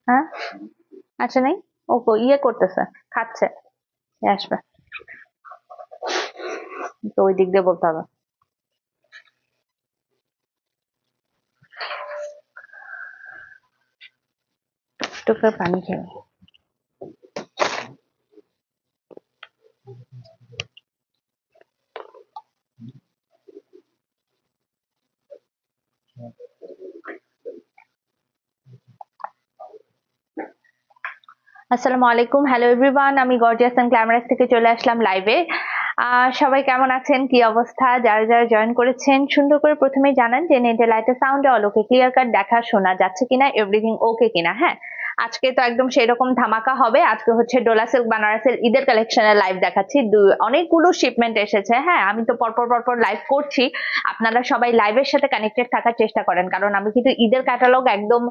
হ্যাঁ আচ্ছা নেই ও ইয়ে করতেছে, খাচ্ছে, আসবে তো ওই দিক দিয়ে বলতে হবে। টুকরে পানি খেয়ে আসসালামু আলাইকুম, হ্যালো এভরিওয়ান, আমি গর্জিয়াস এন্ড গ্ল্যামারাস থেকে চলে আসলাম লাইভে। সবাই কেমন আছেন, কি অবস্থা? যারা যারা জয়েন করেছেন সুন্দর করে প্রথমেই জানান যে নেটে লাইটে সাউন্ডে অলোকে ক্লিয়ার কাট দেখা শোনা যাচ্ছে কিনা, এভরিথিং ওকে কিনা। হ্যাঁ, আজকে তো একদম সেরকম ধামাকা হবে। আজকে হচ্ছে ডোলা সিল্ক বানারসের ঈদের কালেকশনের লাইভ দেখাচ্ছি। অনেকগুলো শিপমেন্ট এসেছে। হ্যাঁ, আমি তো পরপর পরপর লাইভ করছি, আপনারা সবাই লাইভের সাথে কানেক্টেড থাকার চেষ্টা করেন, কারণ আমি কিন্তু ঈদের ক্যাটালগ একদম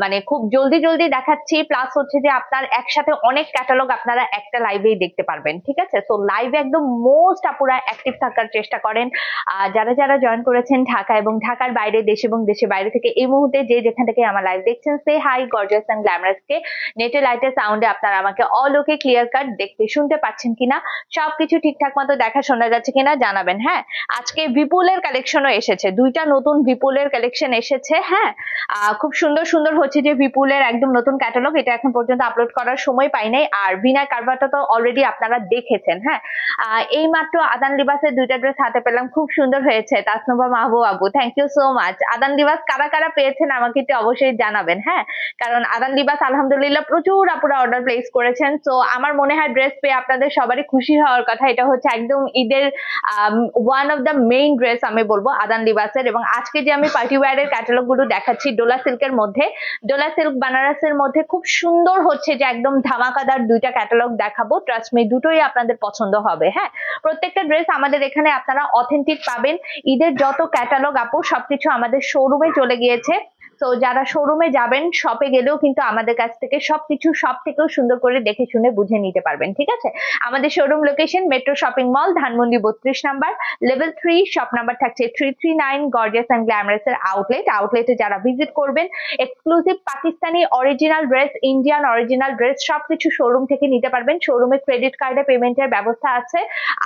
মানে খুব জলদি জলদি দেখাচ্ছি। প্লাস হচ্ছে যে আপনার একসাথে অনেক ক্যাটালগ আপনারা একটা লাইভেই দেখতে পারবেন, ঠিক আছে? তো লাইভে একদম মোস্ট আপুরা অ্যাক্টিভ থাকার চেষ্টা করেন। যারা যারা জয়েন করেছেন ঢাকা এবং ঢাকার বাইরে, দেশ এবং দেশের বাইরে থেকে এই মুহূর্তে যে যেখান থেকে আমার লাইভ দেখছেন, সে হাই গর্জিয়াস এন্ড গ্ল্যামারাস কে নেটে লাইটে সাউন্ডে আপনারা আমাকে অল ওকে ক্লিয়ার কাট দেখতে শুনতে পাচ্ছেন কিনা, সবকিছু ঠিকঠাক মতো দেখা শোনা যাচ্ছে কিনা জানাবেন। হ্যাঁ, আজকে বিপুলের কালেকশনও এসেছে, দুইটা নতুন বিপুলের কালেকশন এসেছে। হ্যাঁ, খুব সুন্দর সুন্দর হচ্ছে যে বিপুলের একদম নতুন ক্যাটালগ, এটা এখন পর্যন্ত আপলোড করার সময় পাই নাই। আর বিনায় কারবারটা তো অলরেডি আপনারা দেখেছেন। হ্যাঁ, এই মাত্র আদান লিবাসের দুইটা ড্রেস হাতে পেলাম, খুব সুন্দর হয়েছে। Tasnuva Mahbub Abu, thank you so much. আদান লিবাস কারা কারা পেয়েছেন আমাকে একটু অবশ্যই জানাবেন। হ্যাঁ, কারণ আদান লিবাস আলহামদুলিল্লাহ প্রচুর আপুরা অর্ডার প্লেস করেছেন। তো আমার মনে হয় ড্রেস পেয়ে আপনাদের সবারই খুশি হওয়ার কথা। এটা হচ্ছে একদম ঈদের one of the main dress আমি বলবো আদান লিবাসের। এবং আজকে যে আমি পার্টি ওয়্যারের ক্যাটালগ গুলো দেখাচ্ছি ডোলা সিল্কের মধ্যে, ডোলা সিল্ক বানারসের মধ্যে খুব সুন্দর হচ্ছে যে একদম ধামাকাদার দুইটা ক্যাটালগ দেখাবো। ট্রাস্ট মি, দুটোই আপনাদের পছন্দ হবে। হ্যাঁ, প্রত্যেকটা ড্রেস আমাদের এখানে আপনারা অথেন্টিক পাবেন। ঈদের যত ক্যাটালগ আপু সবকিছু আমাদের শোরুমে চলে গিয়েছে। তো যারা শোরুমে যাবেন, শপে গেলেও কিন্তু আমাদের কাছ থেকে সবকিছু সব থেকেও সুন্দর করে দেখে শুনে বুঝে নিতে পারবেন, ঠিক আছে? আমাদের showroom location metro shopping mall, Dhanmondi 32 number, level 3, shop number থাকছে 339, গর্জিয়াস এন্ড গ্ল্যামারাস এর আউটলেটে যারা ভিজিট করবেন exclusive Pakistani original dress, Indian original dress সবকিছু শোরুম থেকে নিতে পারবেন। শোরুমে ক্রেডিট কার্ডে পেমেন্টের ব্যবস্থা আছে।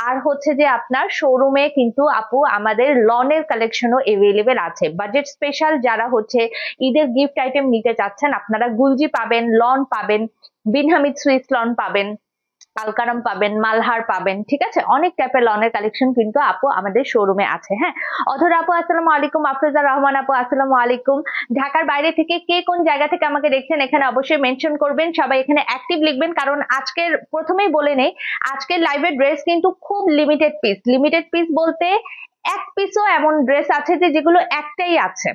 আর হচ্ছে যে আপনার শোরুমে কিন্তু আপু আমাদের লনের কালেকশনও এভেলেবেল আছে। বাজেট স্পেশাল যারা হচ্ছে ঈদের গিফট আইটেম নিতে চাচ্ছেন, আপনারা গুলজি পাবেন, লন পাবেন, বিন হামিদ সুইস লন পাবেন, আলকারাম পাবেন, মালহার পাবেন, ঠিক আছে? অনেক টাইপের লনের কালেকশন কিন্তু আপু আমাদের শোরুমে আছে। হ্যাঁ, অধর আপু আসসালামু আলাইকুম, আফরোজা রহমান আপু আসসালামু আলাইকুম। ঢাকার বাইরে থেকে কে কোন জায়গা থেকে আমাকে দেখছেন এখানে অবশ্যই মেনশন করবেন, সবাই এখানে অ্যাক্টিভ লিখবেন, কারণ আজকের প্রথমেই বলে নেই আজকের লাইভের ড্রেস কিন্তু খুব লিমিটেড পিস। লিমিটেড পিস বলতে এক পিসও এমন ড্রেস আছে যে যেগুলো একটাই আছে।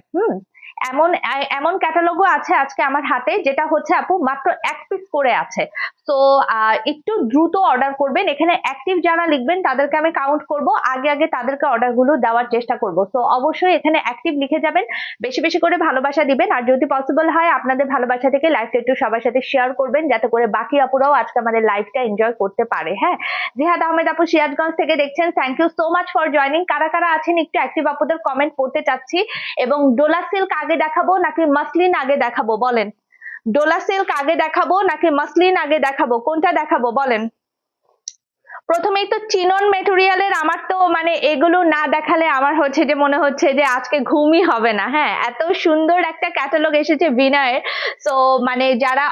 এমন এমন ক্যাটালগও আছে আজকে আমার হাতে যেটা হচ্ছে আপু মাত্র এক পিস করে আছে। তো একটু দ্রুত অর্ডার করবেন। এখানে অ্যাক্টিভ যারা লিখবেন তাদেরকে আমি কাউন্ট করব, আগে আগে তাদেরকে অর্ডারগুলো দেওয়ার চেষ্টা করব। তো অবশ্যই এখানে অ্যাক্টিভ লিখে যাবেন, বেশি বেশি করে ভালোবাসা দিবেন। আর যদি পসিবল হয় আপনাদের ভালোবাসা থেকে লাইভটা একটু সবার সাথে শেয়ার করবেন, যাতে করে বাকি আপুরাও আজকে আমাদের লাইভটা এনজয় করতে পারে। হ্যাঁ, জিহাদ আহমেদ আপু সিরাজগঞ্জ থেকে দেখছেন, thank you so much for joining. কারা কারা আছেন একটু অ্যাক্টিভ আপুদের কমেন্ট পড়তে চাচ্ছি। এবং ডোলা সিল্ক আগে দেখাবো নাকি মাসলিন আগে দেখাবো বলেন? ডোলা সিল্ক আগে দেখাবো নাকি মাসলিন আগে দেখাবো, কোনটা দেখাবো বলেন? প্রথমেই তো চিনন মেটেরিয়ালের আমার তো মানে এগুলো না দেখালে আমার হচ্ছে যে মনে হচ্ছে যে আজকে ঘুমই হবে না। হ্যাঁ, এত সুন্দর একটা ক্যাটালগ এসেছে বিনয়ের। তো মানে যারা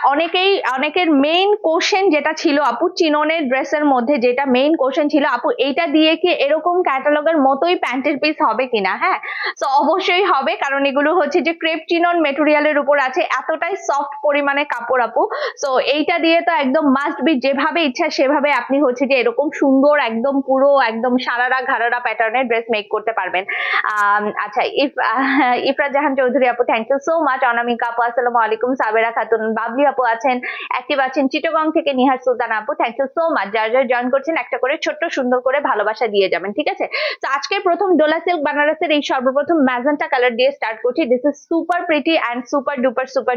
অনেকের মেইন কোশ্চেন যেটা ছিল আপু চিননের ড্রেসের মধ্যে, যেটা মেইন কোশ্চেন ছিল আপু এইটা দিয়ে কি এরকম ক্যাটালগের মতোই প্যান্টের পিস হবে কিনা। হ্যাঁ, তো অবশ্যই হবে, কারণ এগুলো হচ্ছে যে ক্রেপ চিনন মেটেরিয়ালের উপর আছে, এতটাই সফট পরিমাণে কাপড় আপু। তো এইটা দিয়ে তো একদম মাস্ট বি, যেভাবে ইচ্ছা সেভাবে আপনি হচ্ছে যে এরকম সুন্দর একদম পুরো একদম সারারা ঘারারা প্যাটার্নের ড্রেস মেক করতে পারবেন। আচ্ছা, ইফরা জাহান চৌধুরী আপু, থ্যাংক ইউ সো মাচ। অনামিকা আপু আসসালামু আলাইকুম। সাবেরা খাতুন, বাবলি আপু আছেন, অ্যাক্টিভ আছেন। চিটাগং থেকে নিহার সুলতান আপু, থ্যাংক ইউ সো মাচ। যারা যারা জয়েন করছেন একটা করে ছোট্ট সুন্দর করে ভালোবাসা দিয়ে যাবেন, ঠিক আছে? তো আজকে প্রথম ডোলা সিল্ক বানারসের এই সর্বপ্রথম ম্যাজেন্টা কালার দিয়ে স্টার্ট করছি। This is super pretty and super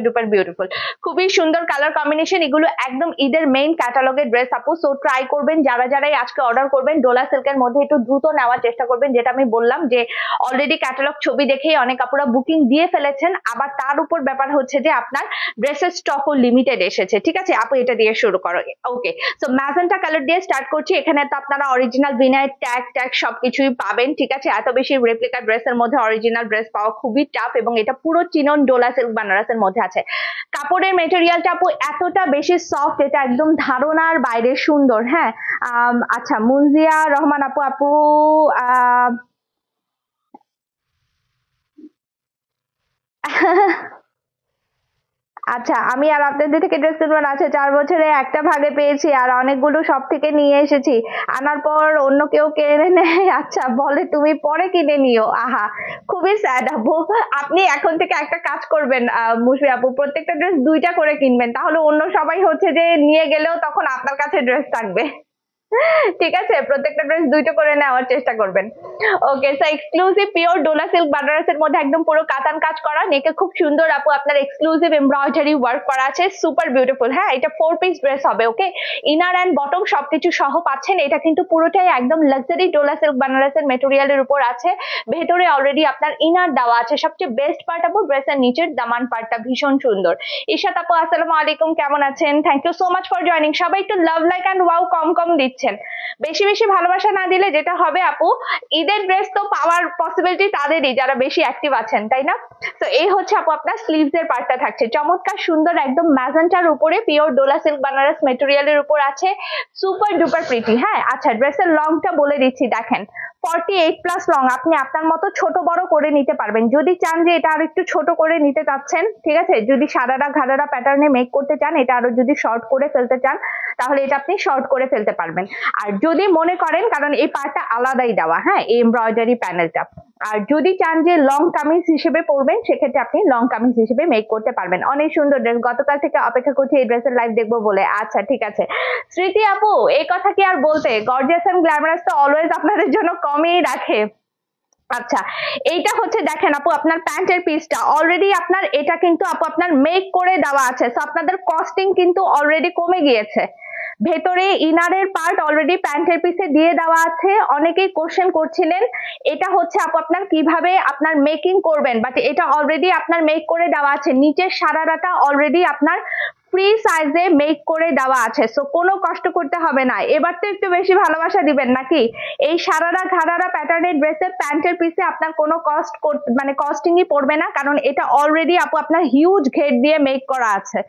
duper beautiful. খুবই সুন্দর কালার কম্বিনেশন, এগুলো একদম ঈদের মেইন ক্যাটালগের ড্রেস আপু। সো ট্রাই করবেন, যারা যারাই আজকে অর্ডার করবেন ডোলা সিল্কের মধ্যে একটু দ্রুত নেওয়ার চেষ্টা করবেন। যেটা আমি বললাম যে অলরেডি ক্যাটালগ ছবি দেখেই অনেক আপুরা বুকিং দিয়ে ফেলেছেন, আবার তার উপর ব্যাপার হচ্ছে যে আপনার ড্রেসের স্টকও লিমিটেড এসেছে, ঠিক আছে আপু? এটা দিয়ে শুরু করো। ওকে, সো ম্যাজেন্টা কালার দিয়ে স্টার্ট করছি। এখানে তো আপনারা অরিজিনাল ভিনাইল ট্যাগ সবকিছুই পাবেন, ঠিক আছে? এত বেশি রেপ্লিকা ড্রেসের মধ্যে অরিজিনাল ড্রেস পাওয়া খুবই টাফ, এবং এটা পুরো চিনন ডোলা সিল্ক বানারসের মধ্যে আছে। কাপড়ের মেটেরিয়ালটা আপু এতটা বেশি সফট, এটা একদম ধারণার বাইরে সুন্দর। হ্যাঁ, আচ্ছা, মুনজিয়া রহমান আপু, আচ্ছা, আমি আর আপনাদের থেকে ড্রেস কিনবো না। আচ্ছা, 4 বছরে একটা ভাগে পেয়েছি আর অনেকগুলো সব থেকে নিয়ে এসেছি, আনার পর অন্য কেউ কিনে নেয়। আচ্ছা, বলে তুমি পরে কিনে নিও। আহা, খুবই স্যাড আপু। আপনি এখন থেকে একটা কাজ করবেন মুশফি আপু, প্রত্যেকটা ড্রেস 2টা করে কিনবেন, তাহলে অন্য সবাই হচ্ছে যে নিয়ে গেলেও তখন আপনার কাছে ড্রেস থাকবে। ঠিক আছে, প্রত্যেকটা ড্রেস 2টো করে নেওয়ার চেষ্টা করবেন। ওকে, so exclusive pure Dola silk বানারসের মধ্যে একদম পুরো কাতান কাজ করা, নেকে খুব সুন্দর আপু আপনার এক্সক্লুসিভ এমব্রয়ডারি ওয়ার্ক করা আছে, সুপার বিউটিফুল। হ্যাঁ, এটা 4 পিস ড্রেস হবে। ওকে, ইনার এন্ড বটম সবকিছু সহ পাচ্ছেন। এটা কিন্তু পুরোটাই একদম লাক্সারি ডোলা সিল্ক বানারসের মেটেরিয়ালের উপর আছে। ভেতরে অলরেডি আপনার ইনার দেওয়া আছে। সবচেয়ে বেস্ট পার্ট আপু ড্রেসের নিচের দামান পার্টটা ভীষণ সুন্দর। ঈশাত আপু আসসালামু আলাইকুম, কেমন আছেন? Thank you so much for joining. সবাই একটু লাভ লাইক এন্ড ওয়াও কম দিচ্ছেন। বেশি বেশি ভালোবাসা না দিলে যেটা হবে আপু, ঈদের ড্রেস তো পাওয়ার পসিবিলিটি তাদেরই যারা বেশি অ্যাক্টিভ আছেন, তাই না? তো এই হচ্ছে আপু আপনার স্লিভস এর পার্টটা থাকছে চমৎকার সুন্দর, একদম ম্যাজেন্টার উপরে পিওর ডোলা সিল্ক বানারস মেটেরিয়ালের উপর আছে, সুপার ডুপার প্রিটি। হ্যাঁ, আচ্ছা, ড্রেসের লংটা বলে দিচ্ছি, দেখেন 48 প্লাস লং। আপনি আপনার মতো ছোট বড় করে নিতে পারবেন, যদি চান যে এটা আরো একটু ছোট করে নিতে চাচ্ছেন, ঠিক আছে? যদি সারারা ঘাড়ারা প্যাটার্নে মেক করতে চান, এটা আরো যদি শর্ট করে ফেলতে চান, তাহলে এটা আপনি শর্ট করে ফেলতে পারবেন। আর যদি মনে করেন, কারণ এই পার্টটা আলাদাই দেওয়া, হ্যাঁ, এই এমব্রয়ডারি প্যানেলটা, আর যদি চান যে লং কামিজ হিসেবে পরবেন, সেক্ষেত্রে আপনি লং কামিজ হিসেবে মেক করতে পারবেন। অনেক সুন্দর ড্রেস, গতকাল থেকে অপেক্ষা করছি এই ড্রেসের লাইভ দেখবো বলে। আচ্ছা, ঠিক আছে স্মৃতি আপু, এই কথা কি আর বলতে, গর্জিয়াস এন্ড গ্ল্যামারাস তো অলওয়েজ আপনাদের জন্য কমই রাখে। আচ্ছা, এইটা হচ্ছে দেখেন আপু আপনার প্যান্টের পিসটা অলরেডি আপনার, এটা কিন্তু আপু আপনার মেক করে দেওয়া আছে, সো আপনাদের কস্টিং কিন্তু অলরেডি কমে গিয়েছে। ভেতরে ইনারের পার্ট অলরেডি প্যান্টের পিসে দিয়ে দেওয়া আছে। অনেকেই কোশ্চেন করছিলেন এটা হচ্ছে আপু আপনার কিভাবে আপনার মেকিং করবেন, বাট এটা অলরেডি আপনার মেক করে দেওয়া আছে। নিচের সারারাটা অলরেডি আপনার ফ্রি সাইজে মেক করে দেওয়া আছে, সো কোনো কষ্ট করতে হবে না। এবার তো একটু বেশি ভালোবাসা দিবেন নাকি? এই সারারা ঘাড়ারা প্যাটার্নের ড্রেসের প্যান্টের পিসে আপনার কোনো কস্টিংই পড়বে না, কারণ এটা অলরেডি আপু আপনার হিউজ ঘের দিয়ে মেক করা আছে,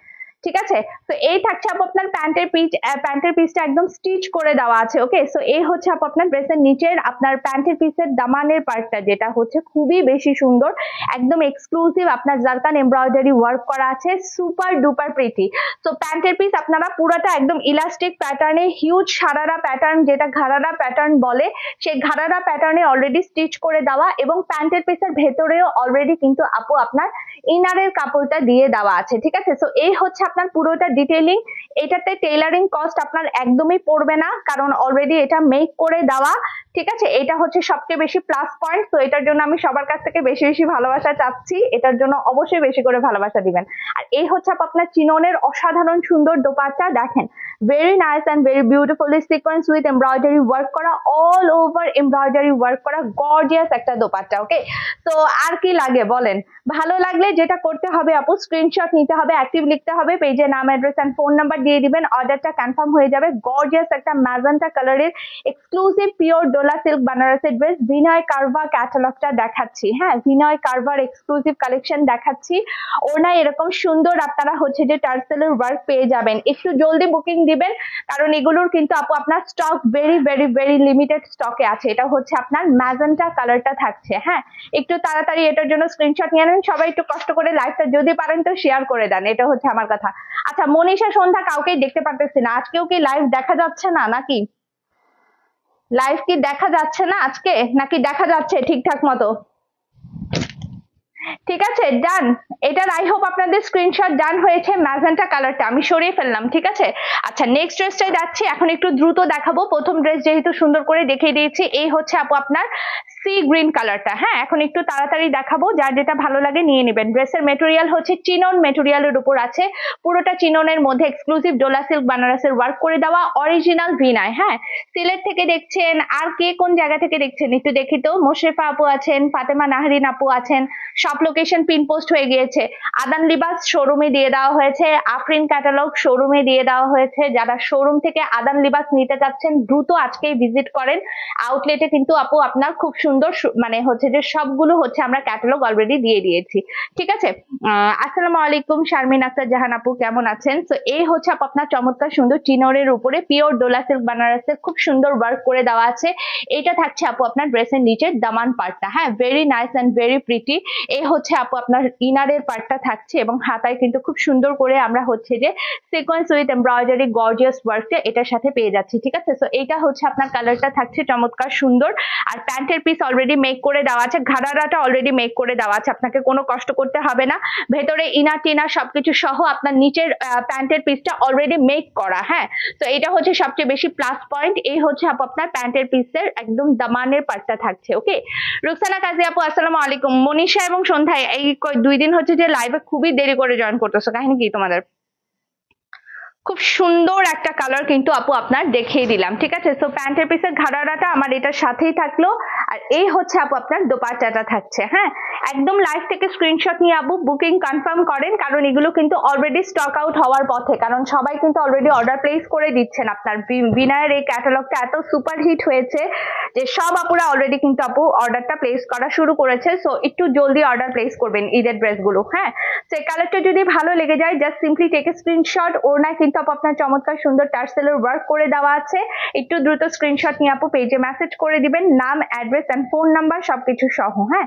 ঠিক আছে? তো এই থাকছে আপু আপনার প্যান্টের পিসটা একদম স্টিচ করে দেওয়া আছে। ওকে, সো এই হচ্ছে আপু আপনার ড্রেসের নিচের আপনার প্যান্টের পিসের দামানের পার্টটা, যেটা হচ্ছে খুবই বেশি সুন্দর, একদম এক্সক্লুসিভ আপনার জারকান এমব্রয়ডারি ওয়ার্ক করা আছে, সুপার ডুপার প্রিটি। সো প্যান্টের পিস আপনারা পুরোটা একদম ইলাস্টিক প্যাটার্নে, হিউজ সারারা প্যাটার্ন, যেটা ঘাড়ারা প্যাটার্ন বলে, সেই ঘাড়ারা প্যাটার্নে অলরেডি স্টিচ করে দেওয়া, এবং প্যান্টের পিসের ভেতরেও অলরেডি কিন্তু আপু আপনার ইনারের কাপড়টা দিয়ে দেওয়া আছে, ঠিক আছে? সো এই হচ্ছে আপনার পুরোটা ডিটেইলিং। এটাতে টেইলারিং কস্ট আপনার একদমই পড়বে না, কারণ অলরেডি এটা মেক করে দেওয়া, ঠিক আছে? এটা হচ্ছে সবচেয়ে বেশি প্লাস পয়েন্ট। তো এটার জন্য আমি সবার কাছ থেকে বেশি বেশি ভালোবাসা চাচ্ছি, এটার জন্য অবশ্যই বেশি করে ভালোবাসা দিবেন। আর এই হচ্ছে আপনার চিননের অসাধারণ সুন্দর দোপাট্টা, দেখেন very nice and very beautifully sequence with embroidery work করা, অল ওভার এমব্রয়ডারি ওয়ার্ক করা, গর্জিয়াস একটা দোপাট্টা। ওকে, তো আর কি লাগে বলেন? ভালো লাগলে যেটা করতে হবে আপু, স্ক্রিনশট নিতে হবে, অ্যাক্টিভ লিখতে হবে, পেজে নাম, অ্যাড্রেস এন্ড ফোন নাম্বার দিয়ে দিবেন, অর্ডারটা কনফার্ম হয়ে যাবে। গর্জিয়াস একটা ম্যাজেন্টা কালারের exclusive pure Dola silk বানারসের dress, ভিনয় Carvaan ক্যাটালগটা দেখাচ্ছি। হ্যাঁ, ভিনয় কারভার এক্সক্লুসিভ কালেকশন দেখাচ্ছি। ওনা এরকম সুন্দর আপনারা হচ্ছে যে টার্সেলের ওয়ার্ক পেয়ে যাবেন। একটু জলদি বুকিং দিবেন, কারণ এগুলোর কিন্তু আপু আপনার stock very very very limited স্টকে আছে। এটা হচ্ছে আপনার ম্যাজেন্টা কালারটা থাকছে। হ্যাঁ, একটু তাড়াতাড়ি এটার জন্য স্ক্রিনশট নিয়ে নেন। সবাই একটু কষ্ট করে লাইভটা যদি পারেন তো শেয়ার করে দেন, এটা হচ্ছে আমার কথা। আচ্ছা, মনীষা সন্ধ্যা কাউকেই দেখতে পারতেছি না, আজকেও কি লাইভ দেখা যাচ্ছে না নাকি? লাইভ কি দেখা যাচ্ছে না আজকে, নাকি দেখা যাচ্ছে ঠিকঠাক মতো? ঠিক আছে, ডান। এটার আই হোপ আপনাদের স্ক্রিনশট ডান হয়েছে। ম্যাজেন্টা কালারটা আমি সরিয়ে ফেললাম, ঠিক আছে। আচ্ছা, নেক্সট ড্রেসটাই যাচ্ছি। এখন একটু দ্রুত দেখাবো। প্রথম ড্রেস যেহেতু সুন্দর করে দেখিয়ে দিয়েছি, এই হচ্ছে আপু আপনার সি গ্রিন কালারটা। হ্যাঁ, এখন একটু তাড়াতাড়ি দেখাবো, যার যেটা ভালো লাগে নিয়ে নেবেন। ড্রেসের মেটেরিয়াল হচ্ছে চিনন মেটেরিয়ালের উপর আছে, পুরোটা চিননের মধ্যে এক্সক্লুসিভ ডোলা সিল্ক বানারসের ওয়ার্ক করে দেওয়া, অরিজিনাল ভিনায়। হ্যাঁ, সিলেট থেকে দেখছেন, আর কে কোন জায়গা থেকে দেখছেন একটু দেখি তো। মোশরেফা আপু আছেন, ফাতেমা নাহরিন আপু আছেন, সব লোকেশন পিন পোস্ট হয়ে গিয়েছে। আদান লিবাস শোরুমে দিয়ে দেওয়া হয়েছে, আফরিন ক্যাটালগ শোরুমে দিয়ে দেওয়া হয়েছে। যারা শোরুম থেকে আদান লিবাস নিতে চাচ্ছেন দ্রুত আজকেই ভিজিট করেন আউটলেটে। কিন্তু আপু আপনার খুব সুন্দর মানে হচ্ছে যে সবগুলো হচ্ছে আমরা ক্যাটালগ অলরেডি দিয়ে দিয়েছি, ঠিক আছে। আসসালামু আলাইকুম শারমিন আক্তার জাহান আপু, কেমন আছেন? তো এই হচ্ছে আপু আপনার চমৎকার সুন্দর চিনরের উপরে পিওর ডোলা সিল্ক বানারসের খুব সুন্দর ওয়ার্ক করে দেওয়া আছে। এটা থাকছে আপু আপনার ড্রেসের নিচের দামান পার্টটা। হ্যাঁ, very nice and very pretty. এই হচ্ছে আপু আপনার ইনারের পার্টটা থাকছে, এবং হাতায় কিন্তু খুব সুন্দর করে আমরা হচ্ছে যে সিকোয়েন্স উইথ এমব্রয়ডারি গর্জিয়াস ওয়ার্কটা এটার সাথে পেয়ে যাচ্ছি, ঠিক আছে। তো এইটা হচ্ছে আপনার কালারটা থাকছে চমৎকার সুন্দর। আর প্যান্টের পিস অলরেডি মেক করে দেওয়া আছে, ঘাড়াটা অলরেডি মেক করে দেওয়া আছে, আপনাকে কোনো কষ্ট করতে হবে না। ভেতরে ইনার টিনার সবকিছু সহ আপনার নিচের প্যান্টের পিসটা অলরেডি মেক করা। হ্যাঁ, তো এটা হচ্ছে সবচেয়ে বেশি প্লাস পয়েন্ট। এই হচ্ছে আপু আপনার প্যান্টের পিসের একদম দামানের পার্টটা থাকছে। ওকে, রুকসানা কাজী আপু আসসালামু আলাইকুম। মনীষা এবং সন্ধ্যায় এই 2 দিন হচ্ছে যে লাইভে খুবই দেরি করে জয়েন করতেছো, কাহিনী কি তোমাদের? খুব সুন্দর একটা কালার কিন্তু আপু আপনার দেখিয়ে দিলাম, ঠিক আছে। সো প্যান্টের পিসের ঘাড়াটা আমার এটার সাথেই থাকলো, আর এই হচ্ছে আপু আপনার দোপাট্টাটা থাকছে। হ্যাঁ, একদম লাইভ থেকে স্ক্রিনশট নিয়ে আপু বুকিং কনফার্ম করেন, কারণ এগুলো কিন্তু অলরেডি স্টক আউট হওয়ার পথে, কারণ সবাই কিন্তু অলরেডি অর্ডার প্লেস করে দিচ্ছেন। আপনার বিনায়ের এই ক্যাটালগটা এত সুপার হিট হয়েছে যে সব আপুরা অলরেডি কিন্তু আপু অর্ডারটা প্লেস করা শুরু করেছে। সো একটু জলদি অর্ডার প্লেস করবেন ঈদের ড্রেসগুলো। হ্যাঁ, সেই কালারটা যদি ভালো লেগে যায় just simply take a screenshot. ওড়নায় কিন্তু আপু আপনার চমৎকার সুন্দর টার্সেলের ওয়ার্ক করে দেওয়া আছে। একটু দ্রুত স্ক্রিনশট নিয়ে আপু পেজে মেসেজ করে দিবেন, নাম, অ্যাড্রেস এন্ড ফোন নাম্বার সবকিছু সহ। হ্যাঁ,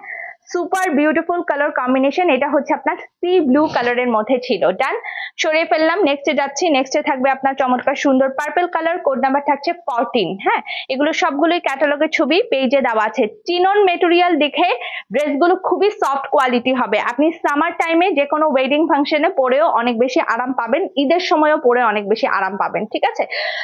সুপার বিউটিফুল কালার কম্বিনেশন। এটা হচ্ছে আপনার সি ব্লু কালারের মধ্যে ছিল। ডান, সরিয়ে ফেললাম। নেক্সটে যাচ্ছি। নেক্সটে থাকবে আপনার চমৎকার সুন্দর পার্পল কালার, কোড নাম্বার থাকছে 14। হ্যাঁ, এগুলো সবগুলোই ক্যাটালগের ছবি পেজে দেওয়া আছে। চিনন মেটেরিয়াল দেখে ড্রেসগুলো খুবই সফট কোয়ালিটি হবে। আপনি সামার টাইমে যে কোনো ওয়েডিং ফাংশনে পরেও অনেক বেশি আরাম পাবেন, ঈদের সময়ও পরে অনেক বেশি আরাম পাবেন, ঠিক আছে।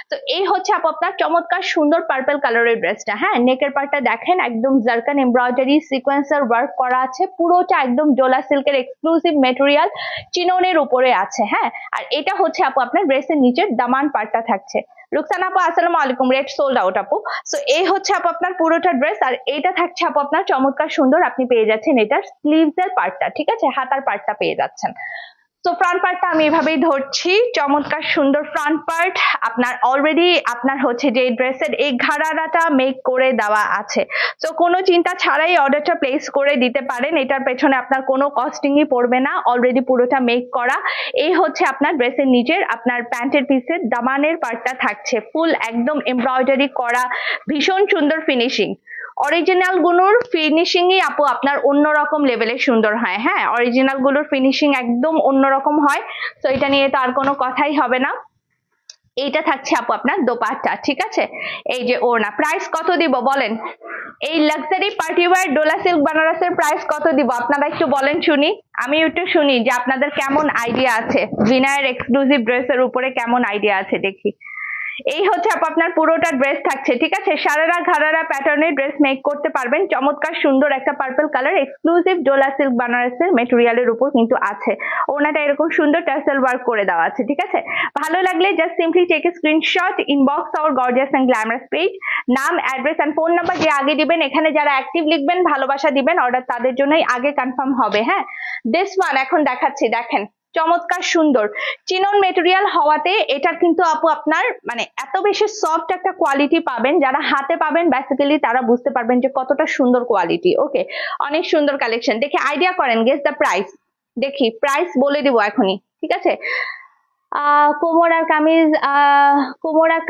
তো এই হচ্ছে আপু আপনার চমৎকার সুন্দর পার্পল কালারের ড্রেসটা। হ্যাঁ, নেকের পার্টটা দেখেন একদম জারকান এমব্রয়ডারি সিকোয়েন্সার ওয়ার্ক করা আছে, পুরোটা একদম ডোলা সিল্কের এক্সক্লুসিভ মেটেরিয়াল চিননের উপরে আছে। হ্যাঁ, আর এটা হচ্ছে আপু আপনার ড্রেসের নিচের দামান পার্টটা থাকছে। রুকসানা আপু আসসালামু আলাইকুম, রেড সোল্ড আউট আপু। সো এই হচ্ছে আপু আপনার পুরোটা ড্রেস, আর এইটা থাকছে আপু আপনার চমৎকার সুন্দর। আপনি পেয়ে যাচ্ছেন এটার স্লিভস এর পার্টটা, ঠিক আছে, হাতার পার্টটা পেয়ে যাচ্ছেন। তো ফ্রন্ট পার্টটা আমি এভাবেই ধরছি, চমৎকার সুন্দর ফ্রন্ট পার্ট। আপনার অলরেডি আপনার হচ্ছে যে ড্রেসের এই ঘাড়াটা মেক করে দেওয়া আছে। তো কোনো চিন্তা ছাড়াই অর্ডারটা প্লেস করে দিতে পারেন, এটার পেছনে আপনার কোনো কস্টিংই পড়বে না, অলরেডি পুরোটা মেক করা। এই হচ্ছে আপনার ড্রেসের নিচের আপনার প্যান্টের পিসের দামানের পার্টটা থাকছে, ফুল একদম এমব্রয়ডারি করা, ভীষণ সুন্দর ফিনিশিং। অরিজিনাল গুলোর ফিনিশিংই আপু আপনার অন্যরকম লেভেলের সুন্দর হয়। হ্যাঁ, অরিজিনাল গুলোর ফিনিশিং একদম অন্যরকম হয়। তো এটা নিয়ে তো আর কোনো কথাই হবে না। এইটা থাকছে আপু আপনার দোপাট্টা, ঠিক আছে। এই যে ওড়না, প্রাইস কত দিব বলেন? এই luxury party wear Dola silk বানারসের প্রাইস কত দিব আপনারা একটু বলেন শুনি, আমি একটু শুনি যে আপনাদের কেমন আইডিয়া আছে, বিনায়ের এক্সক্লুসিভ ড্রেসের উপরে কেমন আইডিয়া আছে দেখি। এই হচ্ছে আপনার পুরোটা ড্রেস থাকছে, ঠিক আছে। সারারা ঘাড়ারা প্যাটার্নের ড্রেস মেক করতে পারবেন। চমৎকার সুন্দর একটা purple colour exclusive Dola silk বানারসের মেটেরিয়ালের উপর কিন্তু আছে। ওনাটা এরকম সুন্দর টার্সেল ওয়ার্ক করে দেওয়া আছে, ঠিক আছে। ভালো লাগলে just simply take a screenshot, inbox our gorgeous and glamorous page, নাম, অ্যাড্রেস এন্ড ফোন নাম্বার যে আগে দিবেন, এখানে যারা অ্যাক্টিভ লিখবেন, ভালোবাসা দিবেন, অর্ডার তাদের জন্যই আগে কনফার্ম হবে। হ্যাঁ, দিস ওয়ান এখন দেখাচ্ছি, দেখেন চমৎকার সুন্দর চিনন মেটেরিয়াল হওয়াতে এটা কিন্তু আপু আপনার মানে এত বেশি সফট একটা কোয়ালিটি পাবেন, যারা হাতে পাবেন বেসিক্যালি তারা বুঝতে পারবেন যে কতটা সুন্দর কোয়ালিটি। ওকে, অনেক সুন্দর কালেকশন। দেখে আইডিয়া করেন, গেস দ্য প্রাইস। দেখি প্রাইস বলে দিব এখনই, ঠিক আছে। কোমর আর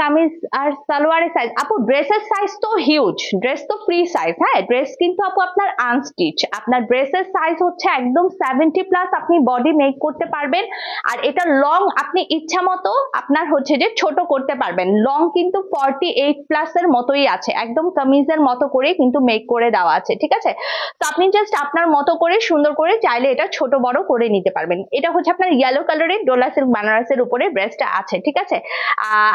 কামিজ আর সালোয়ারের সাইজ আপু, ড্রেসের সাইজ তো হিউজ, ড্রেস তো ফ্রি সাইজ। হ্যাঁ, ড্রেস কিন্তু আপু আপনার আনস্টিচ, আপনার ড্রেসের সাইজ হচ্ছে একদম 70+, আপনি বডি মেক করতে পারবেন। আর এটা লং আপনি ইচ্ছা মতো আপনার হচ্ছে যে ছোট করতে পারবেন। লং কিন্তু 48+ এর মতোই আছে, একদম কামিজের মতো করে কিন্তু মেক করে দেওয়া আছে, ঠিক আছে। তো আপনি জাস্ট আপনার মতো করে সুন্দর করে চাইলে এটা ছোট বড় করে নিতে পারবেন। এটা হচ্ছে আপনার ইয়েলো কালারের ডোলা সিল্ক বানারসের উপরে ড্রেসটা আছে, ঠিক আছে।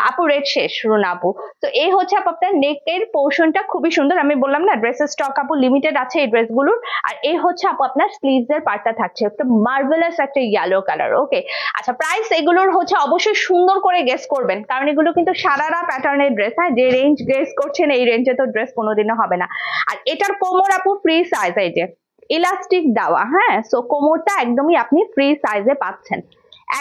আপু রেড শেষ রুনা আপু। তো এই হচ্ছে আপু আপনার নেকের পোর্শনটা খুবই সুন্দর, আমি বললাম না ড্রেসের স্টক আপু লিমিটেড আছে এই ড্রেসগুলোর। আর এই হচ্ছে আপু আপনার স্লিভস এর পার্টটা থাকছে একটা মার্ভেলাস একটা ইয়েলো কালার। ওকে, আচ্ছা প্রাইস এগুলোর হচ্ছে অবশ্যই সুন্দর করে গেস করবেন, কারণ এগুলো কিন্তু সারারা প্যাটার্নের ড্রেস। হ্যাঁ, যে রেঞ্জ গেস করছেন এই রেঞ্জে তো ড্রেস কোনোদিনও হবে না। আর এটার কোমর আপু ফ্রি সাইজ, এই যে ইলাস্টিক দেওয়া। হ্যাঁ, সো কোমরটা একদমই আপনি ফ্রি সাইজে পাচ্ছেন,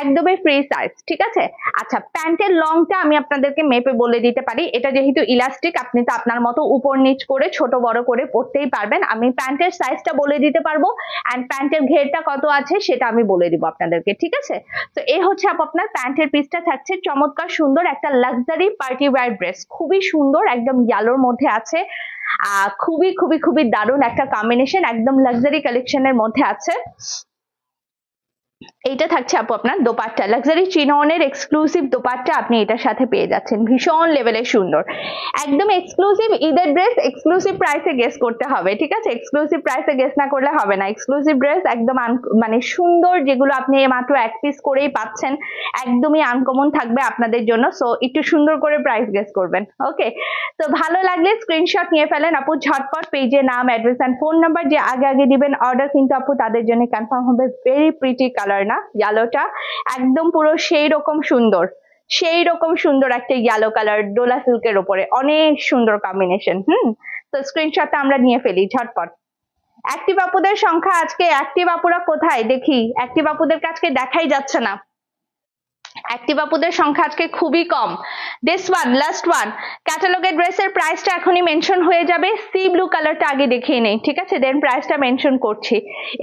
একদমই ফ্রি সাইজ, ঠিক আছে। আচ্ছা, প্যান্টের লংটা আমি আপনাদেরকে মেপে বলে দিতে পারি। এটা যেহেতু ইলাস্টিক, আপনি তো আপনার মতো উপর নিচ করে ছোট বড় করে পরতেই পারবেন। আমি প্যান্টের সাইজটা বলে দিতে পারবো, এন্ড প্যান্টের ঘেরটা কত আছে সেটা আমি বলে দিব আপনাদেরকে, ঠিক আছে। তো এই হচ্ছে আপনার প্যান্টের পিসটা থাকছে চমৎকার সুন্দর একটা লাক্সারি পার্টি ওয়্যার ড্রেস, খুবই সুন্দর, একদম ইয়েলোর মধ্যে আছে। খুবই খুবই খুবই দারুণ একটা কম্বিনেশন, একদম লাক্সারি কালেকশনের মধ্যে আছে। এইটা থাকছে আপু আপনার দোপাট্টা, লাক্সারি চিননের এক্সক্লুসিভ দোপাট্টা আপনি এটার সাথে পেয়ে যাচ্ছেন, ভীষণ লেভেলের সুন্দর, একদম এক্সক্লুসিভ ঈদের ড্রেস। এক্সক্লুসিভ প্রাইসে গেস করতে হবে, ঠিক আছে। এক্সক্লুসিভ প্রাইসে গেস না করলে হবে না। এক্সক্লুসিভ ড্রেস একদম মানে সুন্দর, যেগুলো আপনি মাত্র এক পিস করেই পাচ্ছেন, একদমই আনকমন থাকবে আপনাদের জন্য। সো একটু সুন্দর করে প্রাইস গেস করবেন। ওকে, তো ভালো লাগলে স্ক্রিনশট নিয়ে ফেলেন আপু ঝটপট, পেজে নাম, অ্যাড্রেস এন্ড ফোন নাম্বার যে আগে আগে দিবেন অর্ডার কিন্তু আপু তাদের জন্য কনফার্ম হবে। ভেরি প্রিটি কালার না ইয়েলোটা, একদম পুরো সেই রকম সুন্দর, সেই রকম সুন্দর একটা ইয়েলো কালার ডোলা সিল্কের উপরে, অনেক সুন্দর কম্বিনেশন। তো স্ক্রিনশটটা আমরা নিয়ে ফেলি ঝটপট। অ্যাক্টিভ আপুদের সংখ্যা আজকে, অ্যাক্টিভ আপুরা কোথায় দেখি, অ্যাক্টিভ আপুদের আজকে দেখাই যাচ্ছে না। অ্যাক্টিভ আপুদের সংখ্যা আজকে খুবই কম। দিস ওয়ান লাস্ট ওয়ান, ক্যাটালগের ড্রেসের প্রাইসটা এখনই মেনশন হয়ে যাবে। সি ব্লু কালারটা আগে দেখিয়ে নেই, ঠিক আছে, দেন প্রাইসটা মেনশন করছি।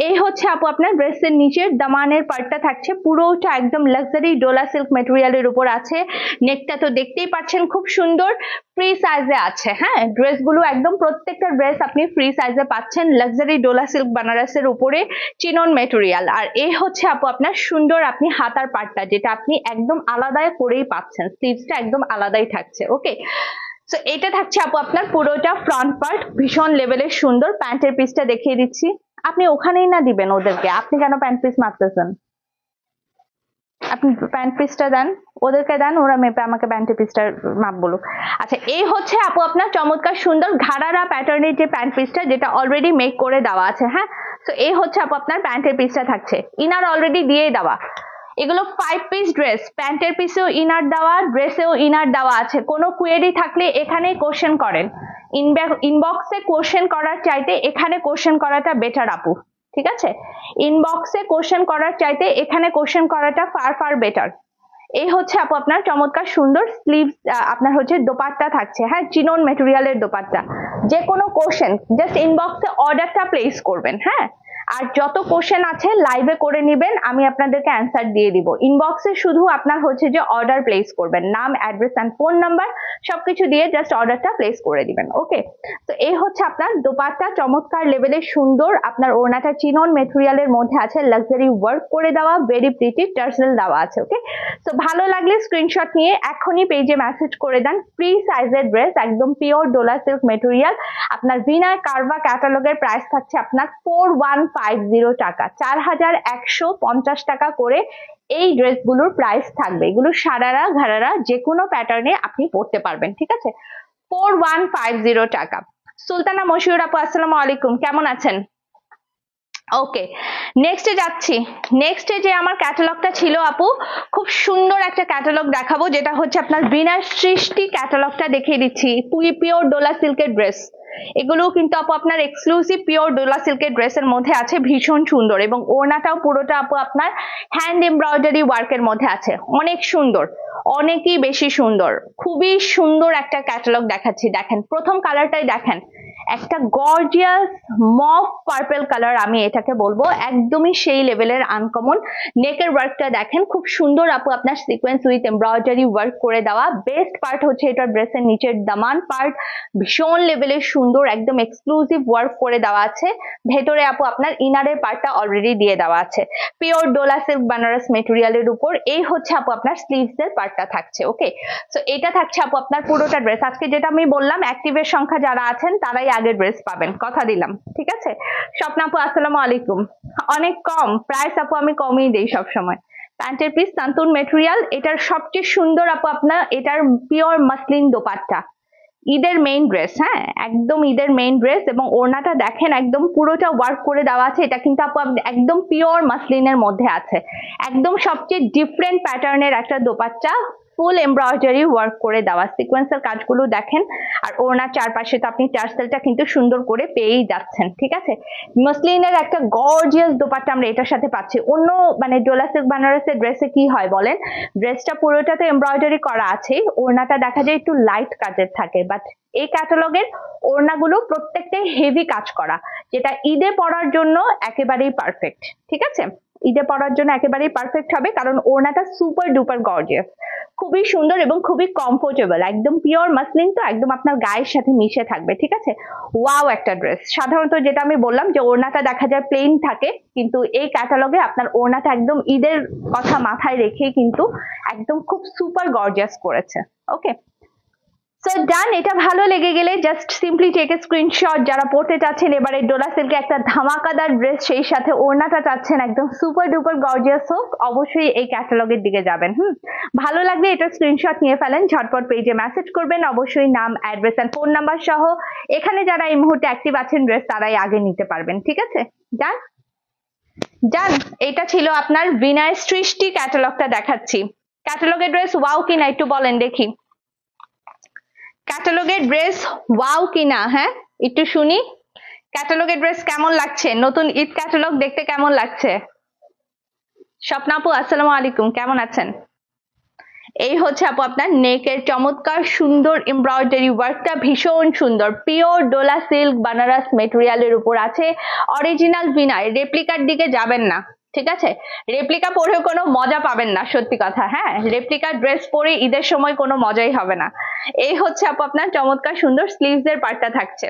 এই হচ্ছে আপু আপনার ড্রেসের নিচের দামানের পার্টটা থাকছে, পুরোটা একদম লাক্সারি ডোলা সিল্ক ম্যাটেরিয়ালের উপর আছে। নেকটা তো দেখতেই পাচ্ছেন খুব সুন্দর, ফ্রি সাইজে আছে। হ্যাঁ, ড্রেসগুলো একদম প্রত্যেকটা ড্রেস আপনি ফ্রি সাইজে পাচ্ছেন, লাক্সারি ডোলা সিল্ক বানারসের উপরে চিনন ম্যাটেরিয়াল। আর এই হচ্ছে আপু আপনার সুন্দর আপনি হাতার পার্টটা, যেটা আপনি একদম আলাদা করেই পাচ্ছেন, স্লিভসটা একদম আলাদাই থাকছে। ওকে, সো এটা থাকছে আপু আপনার পুরোটা ফ্রন্ট পার্ট, ভীষণ লেভেলের সুন্দর। প্যান্টের পিসটা দেখিয়ে দিচ্ছি, আপনি ওখানেই না দিবেন ওদেরকে, আপনি কেন প্যান্ট পিস মারতেছেন? আপনি প্যান্ট পিসটা দেন, ওদেরকে দেন, ওরা মেপে আমাকে প্যান্টের পিসটার মাপ বলুক। আচ্ছা, এই হচ্ছে আপু আপনার চমৎকার সুন্দর ঘাড়ারা প্যাটার্নের যে প্যান্ট পিসটা, যেটা অলরেডি মেক করে দেওয়া আছে। হ্যাঁ, তো এই হচ্ছে আপু আপনার প্যান্টের পিসটা থাকছে, ইনার অলরেডি দিয়ে দেওয়া। এগুলো 5 পিস ড্রেস, প্যান্টের পিসেও ইনার দেওয়া, ড্রেসেও ইনার দেওয়া আছে। কোনো কোয়েরি থাকলে এখানেই কোশ্চেন করেন, ইনবক্সে কোশ্চেন করার চাইতে এখানে কোশ্চেন করাটা বেটার আপু, ঠিক আছে। ইনবক্সে কোশ্চেন করার চাইতে এখানে কোশ্চেন করাটা ফার ফার বেটার। এই হচ্ছে আপু আপনার চমৎকার সুন্দর স্লিভস, আপনার হচ্ছে দোপাট্টা থাকছে। হ্যাঁ, চিনন ম্যাটেরিয়ালের দোপাট্টা। যে কোনো কোশ্চেন জাস্ট ইনবক্সে অর্ডারটা প্লেস করবেন। হ্যাঁ, আর যত কোশ্চেন আছে লাইভে করে নেবেন, আমি আপনাদেরকে অ্যান্সার দিয়ে দিব। ইনবক্সে শুধু আপনার হচ্ছে যে অর্ডার প্লেস করবেন, নাম, অ্যাড্রেস এন্ড ফোন নাম্বার সবকিছু দিয়ে জাস্ট অর্ডারটা প্লেস করে দিবেন। ওকে, তো এই হচ্ছে আপনার দোপাট্টা, চমৎকার লেভেলের সুন্দর। আপনার ওড়নাটা চিনন ম্যাটেরিয়ালের মধ্যে আছে, লাক্সারি ওয়ার্ক করে দেওয়া, ভেরি প্রিটি টার্সেল দেওয়া আছে। ওকে, তো ভালো লাগলে স্ক্রিনশট নিয়ে এখনই পেজে মেসেজ করে দেন। ফ্রি সাইজের ড্রেস, একদম পিওর ডোলা সিল্ক ম্যাটেরিয়াল। আপনার ভিনার কারভা ক্যাটালগের প্রাইস থাকছে আপনার 4150 টাকা, 4150 টাকা করে এই ড্রেসগুলোর প্রাইস থাকবে। এগুলো সারারা ঘাড়ারা যে কোনো প্যাটার্নে আপনি পরতে পারবেন, ঠিক আছে। 4150 টাকা। সুলতানা মশিউর আপু আসসালামু আলাইকুম, কেমন আছেন? ওকে, নেক্সটে যাচ্ছি। নেক্সটে যে আমার ক্যাটালগটা ছিল আপু, খুব সুন্দর একটা ক্যাটালগ দেখাবো, যেটা হচ্ছে আপনার বিনার সৃষ্টি ক্যাটালগটা দেখিয়ে দিচ্ছি। পিওর ডোলা সিল্কের ড্রেস, এগুলো কিন্তু আপু আপনার এক্সক্লুসিভ পিওর ডোলা সিল্কের ড্রেসের মধ্যে আছে, ভীষণ সুন্দর। এবং ওড়নাটাও পুরোটা আপু আপনার হ্যান্ড এমব্রয়ডারি ওয়ার্কের মধ্যে আছে, অনেক সুন্দর, অনেকই বেশি সুন্দর। খুবই সুন্দর একটা ক্যাটালগ দেখাচ্ছি। দেখেন প্রথম কালারটাই দেখেন, একটা গর্জিয়াস মফ পার্পল কালার, আমি এটাকে বলবো একদমই সেই লেভেলের আনকমন। নেকের ওয়ার্কটা দেখেন খুব সুন্দর আপু, আপনার সিকোয়েন্স উইথ এমব্রয়ডারি ওয়ার্ক করে দেওয়া। বেস্ট পার্ট হচ্ছে এটার ড্রেসের নিচের দামান পার্ট ভীষণ লেভেলের সুন্দর, একদম এক্সক্লুসিভ ওয়ার্ক করে দেওয়া আছে। ভেতরে আপু আপনার ইনারের পার্টটা অলরেডি দিয়ে দেওয়া আছে পিওর ডোলা সিল্ক বানারস মেটেরিয়ালের উপর। এই হচ্ছে আপু আপনার স্লিভস এর পার্টটা থাকছে। ওকে, সো এটা থাকছে আপু আপনার পুরোটা ড্রেস। আজকে যেটা আমি বললাম অ্যাক্টিভের সংখ্যা যারা আছেন তারাই আগে ড্রেস পাবেন, কথা দিলাম, ঠিক আছে। স্বপ্না আপু আসসালামু আলাইকুম। অনেক কম প্রাইস আপু, আমি কমই দেই সব সময়। প্যান্টের পিস সান্তুন মেটেরিয়াল, এটার সবচেয়ে সুন্দর আপু আপনার এটার পিওর মাসলিন দোপাট্টা, ঈদের মেইন ড্রেস, হ্যাঁ একদম ঈদের মেইন ড্রেস। এবং ওড়নাটা দেখেন একদম পুরোটা ওয়ার্ক করে দেওয়া আছে। এটা কিন্তু আপু একদম পিওর মাসলিনের মধ্যে আছে, একদম সবচেয়ে ডিফারেন্ট প্যাটার্নের একটা দোপাট্টা, ফুল এমব্রয়ডারি ওয়ার্ক করে দেওয়া, সিকোয়েন্সের কাজগুলো দেখেন। আর ওড়নার চারপাশে তো আপনি টার্সেলটা কিন্তু সুন্দর করে পেয়েই যাচ্ছেন, ঠিক আছে। মসলিনের একটা গর্জিয়াস দোপাট্টা আমরা এটার সাথে পাচ্ছি। অন্য মানে ডোলা সিল্ক বানারসের ড্রেসে কি হয় বলেন, ড্রেসটা পুরোটাতে এমব্রয়ডারি করা আছে, ওড়নাটা দেখা যায় একটু লাইট কাজের থাকে, বাট এই ক্যাটালগের ওড়নাগুলো প্রত্যেকটাই হেভি কাজ করা, যেটা ঈদে পরার জন্য একেবারেই পারফেক্ট, ঠিক আছে। ঈদে পরার জন্য একেবারেই পারফেক্ট হবে, কারণ ওড়নাটা সুপার ডুপার গর্জিয়াস, খুবই সুন্দর এবং খুবই কমফোর্টেবল, একদম পিওর মাসলিন, তো একদম আপনার গায়ের সাথে মিশে থাকবে, ঠিক আছে। ওয়াও একটা ড্রেস। সাধারণত যেটা আমি বললাম যে ওড়নাটা দেখা যায় প্লেন থাকে, কিন্তু এই ক্যাটালগে আপনার ওড়নাটা একদম ঈদের কথা মাথায় রেখেই কিন্তু একদম খুব সুপার গর্জিয়াস করেছে। Okay, so done. এটা ভালো লেগে গেলে just simply take a screenshot. যারা পড়তে চাচ্ছেন এবারে ডোলা সিল্কে একটা ধামাকাদার ড্রেস, সেই সাথে ওড়নাটা চাচ্ছেন একদম সুপার ডুপার গর্জিয়াস হোক, অবশ্যই এই ক্যাটালগের দিকে যাবেন। ভালো লাগলে এটা স্ক্রিনশট নিয়ে ফেলেন, ঝটপট পেজে মেসেজ করবেন, অবশ্যই নাম, অ্যাড্রেস এন্ড ফোন নাম্বার সহ। এখানে যারা এই মুহূর্তে অ্যাক্টিভ আছেন ড্রেস তারাই আগে নিতে পারবেন, ঠিক আছে। ডান ডান। এটা ছিল আপনার বিনয় সৃষ্টি ক্যাটালগটা দেখাচ্ছি। ক্যাটালগের ড্রেস ওয়াও কিনা একটু বলেন দেখি, ক্যাটালগের ড্রেস ওয়াও কিনা, হ্যাঁ একটু শুনি। ক্যাটালগের ড্রেস কেমন লাগছে? নতুন ঈদ ক্যাটালগ দেখতে কেমন লাগছে? স্বপ্না আপু আসসালামু আলাইকুম, কেমন আছেন? এই হচ্ছে আপু আপনার নেকের চমৎকার সুন্দর এমব্রয়ডারি ওয়ার্কটা, ভীষণ সুন্দর, পিওর ডোলা সিল্ক বানারস মেটেরিয়ালের উপর আছে, অরিজিনাল বিনয়। রেপ্লিকার দিকে যাবেন না, ঠিক আছে। রেপ্লিকা পরেও কোনো মজা পাবেন না, সত্যি কথা। হ্যাঁ, রেপ্লিকা ড্রেস পরে ঈদের সময় কোনো মজাই হবে না। এই হচ্ছে আপু আপনার চমৎকার সুন্দর স্লিভস এর পার্টটা থাকছে।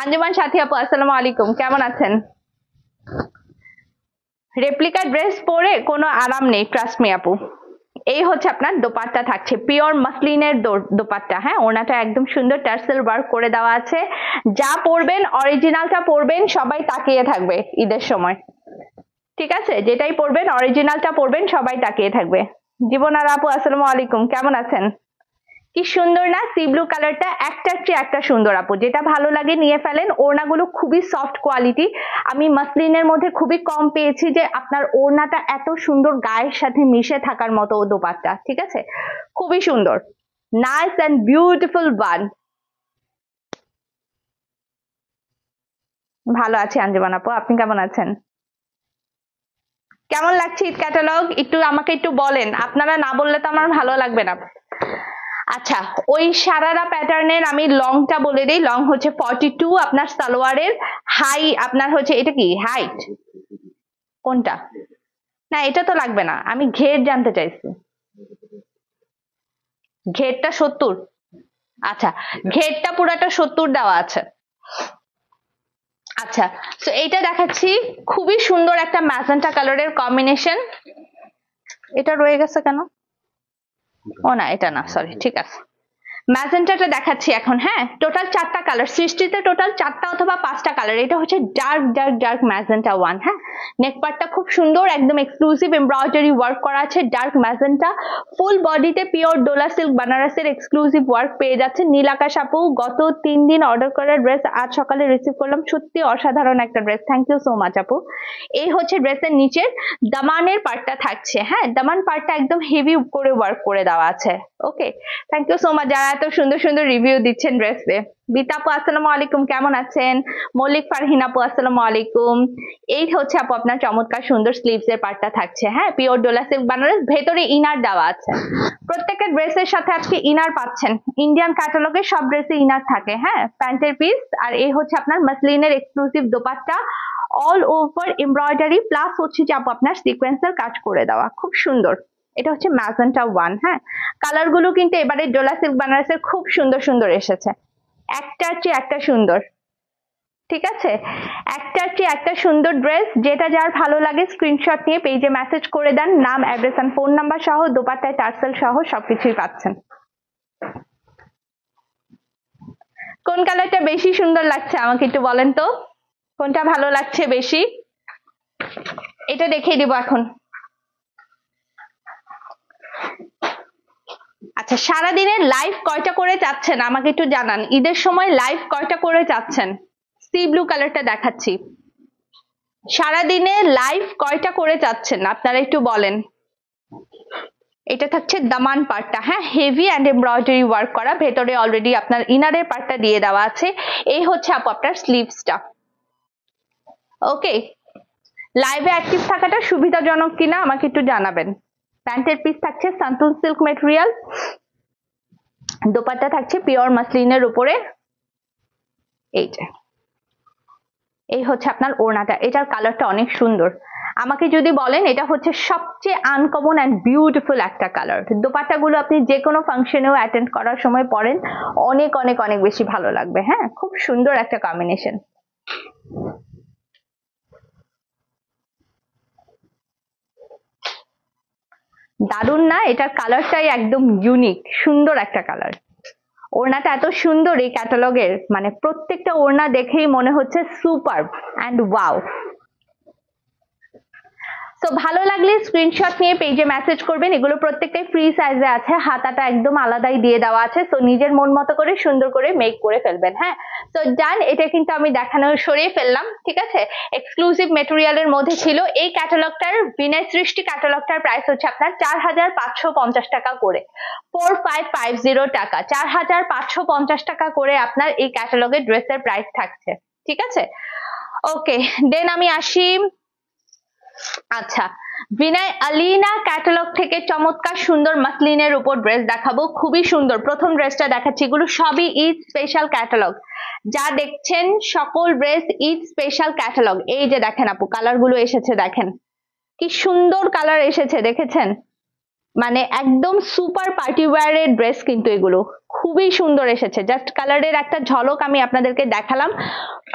আঞ্জুমান সাথী আপু আসসালামু আলাইকুম, কেমন আছেন? রেপ্লিকা ড্রেস পরে কোনো আরাম নেই, ট্রাস্ট মি আপু। এই হচ্ছে আপনার দোপাট্টা থাকছে, পিওর মাসলিনের দোপাট্টা, হ্যাঁ ওনাটা একদম সুন্দর টার্সেল ওয়ার্ক করে দেওয়া আছে। যা পরবেন অরিজিনালটা পরবেন, সবাই তাকিয়ে থাকবে ঈদের সময়, ঠিক আছে। যেটাই পরবেন অরিজিনালটা পরবেন, সবাই তাকিয়ে থাকবে। জীবনার আপু আসসালামু আলাইকুম, কেমন আছেন? কি সুন্দর না সি ব্লু কালারটা, একটার চেয়ে একটা সুন্দর আপু, যেটা ভালো লাগে নিয়ে ফেলেন। ওড়নাগুলো খুবই সফট কোয়ালিটি, আমি মাসলিনের মধ্যে খুবই কম পেয়েছি যে আপনার ওড়নাটা এত সুন্দর গায়ের সাথে মিশে থাকার মতো দোপাট্টা, ঠিক আছে, খুবই সুন্দর, নাইস এন্ড বিউটিফুল ওয়ান। ভালো আছি আঞ্জুমান আপু, আপনি কেমন আছেন? কেমন লাগছে ঈদ ক্যাটালগ একটু আমাকে একটু বলেন, আপনারা না বললে তো আমার ভালো লাগবে না। আচ্ছা, ওই সারারা প্যাটার্নের আমি লংটা বলে দিই। লং হচ্ছে 42, আপনার সালোয়ারের হাই আপনার হচ্ছে, এটা কি হাইট কোনটা? না এটা তো লাগবে না, আমি ঘের জানতে চাইছি। ঘেরটা 70? আচ্ছা, ঘেরটা পুরাটা 70 দেওয়া আছে। আচ্ছা, তো এইটা দেখাচ্ছি, খুবই সুন্দর একটা ম্যাজেন্টা কালারের কম্বিনেশন। এটা রয়ে গেছে কেন? ও না, এটা না, সরি, ঠিক আছে। ম্যাজেন্টাটা দেখাচ্ছি এখন। হ্যাঁ, টোটাল 4টা কালার, সৃষ্টিতে টোটাল 4টা অথবা 5টা কালার। এটা হচ্ছে ডার্ক ডার্ক ডার্ক ম্যাজেন্টা 1। হ্যাঁ, নেক পার্টটা খুব সুন্দর, একদম এক্সক্লুসিভ এমব্রয়ডারি ওয়ার্ক করা আছে, ডার্ক ম্যাজেন্টা। ফুল বডিতে পিওর ডোলা সিল্ক বানারসের এক্সক্লুসিভ ওয়ার্ক পেয়ে যাচ্ছে। নীল আকাশ আপু, গত 3 দিন অর্ডার করা ড্রেস আজ সকালে রিসিভ করলাম, সত্যি অসাধারণ একটা dress, thank you so much আপু। এই হচ্ছে ড্রেসের নিচের দামানের পার্টটা থাকছে। হ্যাঁ, দামান পার্টটা একদম হেভি করে ওয়ার্ক করে দেওয়া আছে, ওকে, থ্যাংক ইউ সো মাচ যারা এত সুন্দর সুন্দর রিভিউ দিচ্ছেন ড্রেসে। বিতা আপু আসসালামু আলাইকুম, কেমন আছেন? মল্লিক ফারহিন আপু আসসালামু আলাইকুম। এই হচ্ছে আপু আপনার চমৎকার সুন্দর স্লিভস এর পার্টটা থাকছে, হ্যাঁ পিওর ডোলা সিল্ক বানারস, ভেতরে ইনার দেওয়া আছে। প্রত্যেকটা ড্রেসের সাথে আজকে ইনার পাচ্ছেন, ইন্ডিয়ান ক্যাটালগে সব ড্রেসে ইনার থাকে, হ্যাঁ প্যান্টের পিস। আর এই হচ্ছে আপনার মাসলিনের exclusive dupatta, all over embroidery plus হচ্ছে যে আপু আপনার সিকোয়েন্সের কাজ করে দেওয়া, খুব সুন্দর। এটা হচ্ছে ম্যাজেন্টা 1, হ্যাঁ কালার গুলো কিন্তু এবারে ডোলা সিল্ক বানারসের খুব সুন্দর সুন্দর এসেছে, একটার চেয়ে একটা সুন্দর। ঠিক আছে, একটার চেয়ে একটা সুন্দর ড্রেস, যেটা যার ভালো লাগে স্ক্রিনশট নিয়ে পেজে মেসেজ করে দেন, নাম অ্যাড্রেস এন্ড ফোন নাম্বার সহ দোপাট্টায় টার্সেল সহ সবকিছুই পাচ্ছেন। কোন কালারটা বেশি সুন্দর লাগছে আমাকে একটু বলেন তো, কোনটা ভালো লাগছে বেশি? এটা দেখিয়ে দিব এখন। আচ্ছা, সারাদিনে লাইভ কয়টা করে চাচ্ছেন আমাকে একটু জানান, ঈদের সময় লাইভ কয়টা করে চাচ্ছেন? সি ব্লু কালারটা দেখাচ্ছি, সারাদিনে লাইভ কয়টা করে চাচ্ছেন আপনারা একটু বলেন। এটা থাকছে দামান পার্টটা, হ্যাঁ হেভি অ্যান্ড এমব্রয়ডারি ওয়ার্ক করা, ভেতরে অলরেডি আপনার ইনারের পার্টটা দিয়ে দেওয়া আছে। এই হচ্ছে আপু আপনার স্লিভসটা। ওকে, লাইভে অ্যাক্টিভ থাকাটা সুবিধাজনক কিনা আমাকে একটু জানাবেন। প্যান্টের পিস থাকছে সান্টুন সিল্ক ম্যাটেরিয়াল, দোপাট্টা থাকছে পিওর মাসলিনের উপরে। এই হচ্ছে আপনার ওড়নাটা, এটার কালারটা অনেক সুন্দর। আমাকে যদি বলেন এটা হচ্ছে সবচেয়ে আনকমন অ্যান্ড বিউটিফুল একটা কালার। দোপাট্টাগুলো আপনি যে কোনো ফাংশনেও অ্যাটেন্ড করার সময় পরেন, অনেক অনেক অনেক বেশি ভালো লাগবে, হ্যাঁ খুব সুন্দর একটা কম্বিনেশন। দারুণ না, এটার কালারটাই একদম ইউনিক, সুন্দর একটা কালার। ওড়নাটা এত সুন্দর এই ক্যাটালগের, মানে প্রত্যেকটা ওড়না দেখেই মনে হচ্ছে সুপারব অ্যান্ড ওয়াও। তো ভালো লাগলে স্ক্রিনশট নিয়ে পেজে মেসেজ করবেন, এগুলো প্রত্যেকটাই ফ্রি সাইজে আছে, হাতাটা একদম আলাদাই দিয়ে দেওয়া আছে, তো নিজের মন মতো করে সুন্দর করে মেক করে ফেলবেন। হ্যাঁ তো ডান, এটা কিন্তু আমি দেখানো সরিয়ে ফেললাম, ঠিক আছে। এক্সক্লুসিভ মেটেরিয়ালের মধ্যে ছিল এই ক্যাটালগটার, বিনয় সৃষ্টি ক্যাটালগটার প্রাইস হচ্ছে আপনার 4550 টাকা করে, 4550 টাকা, 4550 টাকা করে আপনার এই ক্যাটালগের ড্রেসের প্রাইস থাকছে, ঠিক আছে। ওকে, দেন আমি আসি। আচ্ছা, বিনয় আলিনা ক্যাটালগ থেকে চমৎকার সুন্দর মাসলিনের উপর ড্রেস দেখাবো, খুবই সুন্দর। প্রথম ড্রেসটা দেখাচ্ছি, এগুলো সবই ঈদ স্পেশাল ক্যাটালগ, যা দেখছেন সকল ড্রেস ঈদ স্পেশাল ক্যাটালগ। এই যে দেখেন আপু কালার গুলো এসেছে, দেখেন কি সুন্দর কালার এসেছে, দেখেছেন? মানে একদম সুপার পার্টি ওয়্যারের ড্রেস কিন্তু এগুলো খুবই সুন্দর এসেছে। জাস্ট কালারের একটা ঝলক আমি আপনাদেরকে দেখালাম,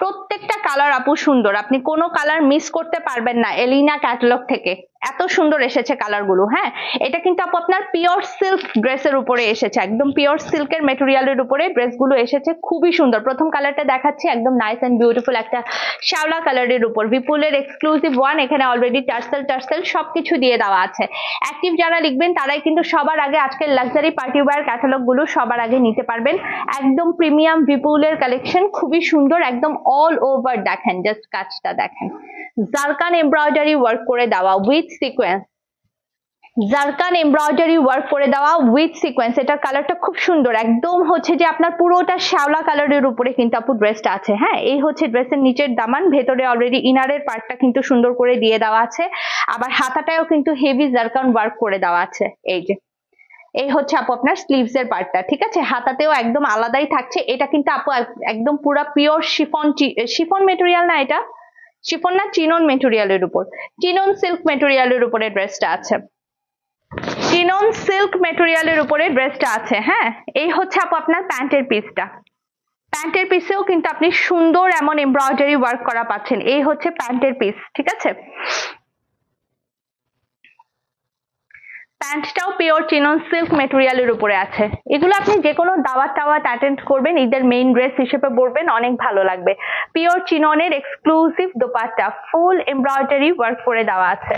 প্রত্যেকটা কালার আপু সুন্দর, আপনি কোনো কালার মিস করতে পারবেন না এলিনা ক্যাটালগ থেকে, এত সুন্দর এসেছে কালার গুলো। হ্যাঁ এটা কিন্তু আপু আপনার পিওর সিল্ক ড্রেসের উপরে এসেছে, একদম পিওর সিল্কের মেটেরিয়ালের উপরে ড্রেসগুলো এসেছে, খুবই সুন্দর। প্রথম কালারটা দেখাচ্ছি, একদম নাইস এন্ড বিউটিফুল একটা শ্যাওলা কালারের উপর, বিপুলের এক্সক্লুসিভ ওয়ান, এখানে অলরেডি টার্সেল সবকিছু দিয়ে দেওয়া আছে। অ্যাক্টিভ যারা লিখবেন তারাই কিন্তু সবার আগে আজকের লাক্সারি পার্টি ওয়্যার ক্যাটালগ গুলো সবার আগে নিতে পারবেন। একদম প্রিমিয়াম বিপুলের কালেকশন, খুবই সুন্দর, একদম অল ওভার দেখেন, জাস্ট কাজটা দেখেন, জারকান এমব্রয়ডারি ওয়ার্ক করে দেওয়া with sequence, zircon embroidery work করে দেওয়া উইথ সিকোয়েন্স। এটার কালারটা খুব সুন্দর, একদম হচ্ছে যে আপনার পুরোটা শ্যাওলা কালারের উপরে কিন্তু আপু ড্রেসটা আছে। হ্যাঁ এই হচ্ছে ড্রেসের নিচের দামান, ভেতরে অলরেডি ইনারের পার্টটা কিন্তু সুন্দর করে দিয়ে দেওয়া আছে, আবার হাতাটাও কিন্তু হেভি জারকান ওয়ার্ক করে দেওয়া আছে। এই যে এই হচ্ছে আপু আপনার স্লিভস এর পার্টটা, ঠিক আছে, হাতাতেও একদম আলাদাই থাকছে। এটা কিন্তু আপু একদম পুরো পিওর শিফন মেটেরিয়াল না, এটা শিফন না চিনন মেটেরিয়ালের উপর, চিনন সিল্ক মেটেরিয়ালের উপরে ড্রেসটা আছে, চিনন সিল্ক মেটেরিয়ালের উপরে ড্রেসটা আছে। হ্যাঁ এই হচ্ছে আপু আপনার প্যান্টের পিসটা, প্যান্টের পিসেও কিন্তু আপনি সুন্দর এমন এমব্রয়ডারি ওয়ার্ক করা পাচ্ছেন। এই হচ্ছে প্যান্টের পিস, ঠিক আছে। প্যান্টটাও পিওর চিনন সিল্ক মেটেরিয়ালের উপরে আছে। এগুলো আপনি যে কোনো দাওয়াত টাওয়াত অ্যাটেন্ড করবেন, ঈদের মেইন ড্রেস হিসেবে পরবেন, অনেক ভালো লাগবে। পিওর চিননের exclusive dupatta, full embroidery work করে দেওয়া আছে।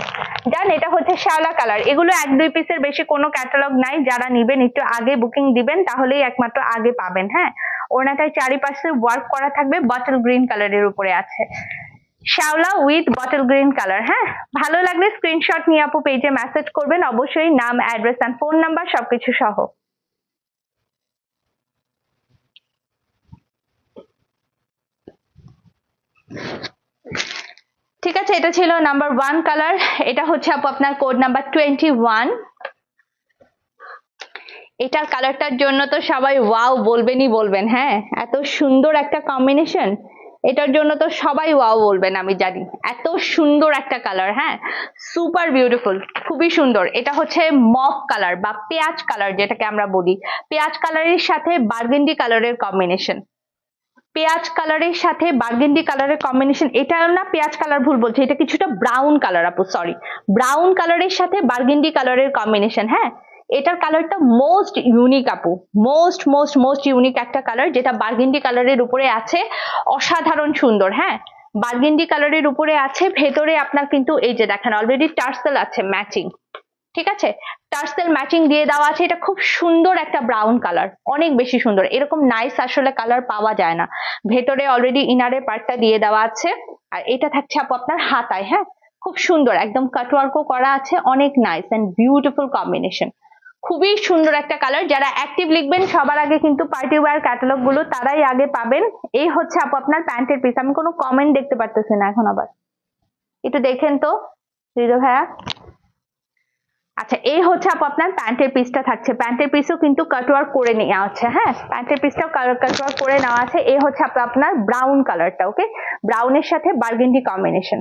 জান এটা হচ্ছে শ্যাওলা কালার, এগুলো 1-2 পিসের বেশি কোনো ক্যাটালগ নাই, যারা নিবেন একটু আগে বুকিং দিবেন, তাহলেই একমাত্র আগে পাবেন। হ্যাঁ ওনাটার চারিপাশে ওয়ার্ক করা থাকবে, বটল গ্রিন কালারের উপরে আছে, শ্যাওলা উইথ বটল গ্রিন কালার। হ্যাঁ ভালো লাগলে স্ক্রিনশট নিয়ে আপু পেজে মেসেজ করবেন, অবশ্যই নাম অ্যাড্রেস এন্ড ফোন নাম্বার সবকিছু সহ। আছে, এটা ছিল নাম্বার 1 কালার। এটা হচ্ছে আপু আপনার কোড নাম্বার 21। এটার কালারটার জন্য তো সবাই ওয়াও বলবেনই বলবেন। হ্যাঁ, এত সুন্দর একটা কম্বিনেশন, এটার জন্য তো সবাই ওয়াও বলবেন আমি জানি। এত সুন্দর একটা কালার, হ্যাঁ সুপার বিউটিফুল, খুবই সুন্দর। এটা হচ্ছে মফ কালার বা পেঁয়াজ কালার যেটাকে আমরা বলি। পেঁয়াজ কালারের সাথে বার্গেন্ডি কালারের কম্বিনেশন, পেঁয়াজ কালারের সাথে বার্গেন্ডি কালারের কম্বিনেশন। এটা না পেঁয়াজ কালার, ভুল বলছি, এটা কিছুটা ব্রাউন কালার আপু, সরি, ব্রাউন কালারের সাথে বার্গেন্ডি কালারের কম্বিনেশন। হ্যাঁ, এটার কালারটা মোস্ট ইউনিক আপু, মোস্ট মোস্ট মোস্ট ইউনিক একটা কালার, যেটা বার্গেন্ডি কালারের উপরে আছে, অসাধারণ সুন্দর। হ্যাঁ, বার্গেন্ডি কালারের উপরে আছে, ভেতরে আপনার কিন্তু এই যে দেখেন অলরেডি টার্সেল আছে ম্যাচিং, ঠিক আছে, টার্সেল ম্যাচিং দিয়ে দেওয়া আছে। এটা খুব সুন্দর একটা ব্রাউন কালার, অনেক বেশি সুন্দর। এরকম নাইস আসলে কালার পাওয়া যায় না। ভেতরে অলরেডি ইনারের পার্টটা দিয়ে দেওয়া আছে, আর এটা থাকছে আপু আপনার হাতায়। হ্যাঁ, খুব সুন্দর, একদম কাটওয়ার্কও করা আছে, অনেক নাইস এন্ড বিউটিফুল কম্বিনেশন, খুবই সুন্দর একটা কালার। যারা অ্যাক্টিভ লিখবেন সবার আগে কিন্তু পার্টি ওয়্যার ক্যাটালগ গুলো তারাই আগে পাবেন। এই হচ্ছে আপু আপনার প্যান্টের পিস। আমি কোনো কমেন্ট দেখতে পারতেছি না এখন, আবার একটু দেখেন তো হৃদয় ভাইয়া। আচ্ছা, এই হচ্ছে আপু আপনার প্যান্টের পিসটা থাকছে। প্যান্টের পিসও কিন্তু কাটওয়ার্ক করে নেওয়া আছে। হ্যাঁ, প্যান্টের পিসটাও কাটওয়ার্ক করে নেওয়া আছে। এই হচ্ছে আপু আপনার ব্রাউন কালারটা, ওকে, ব্রাউনের সাথে বার্গেন্ডি কম্বিনেশন,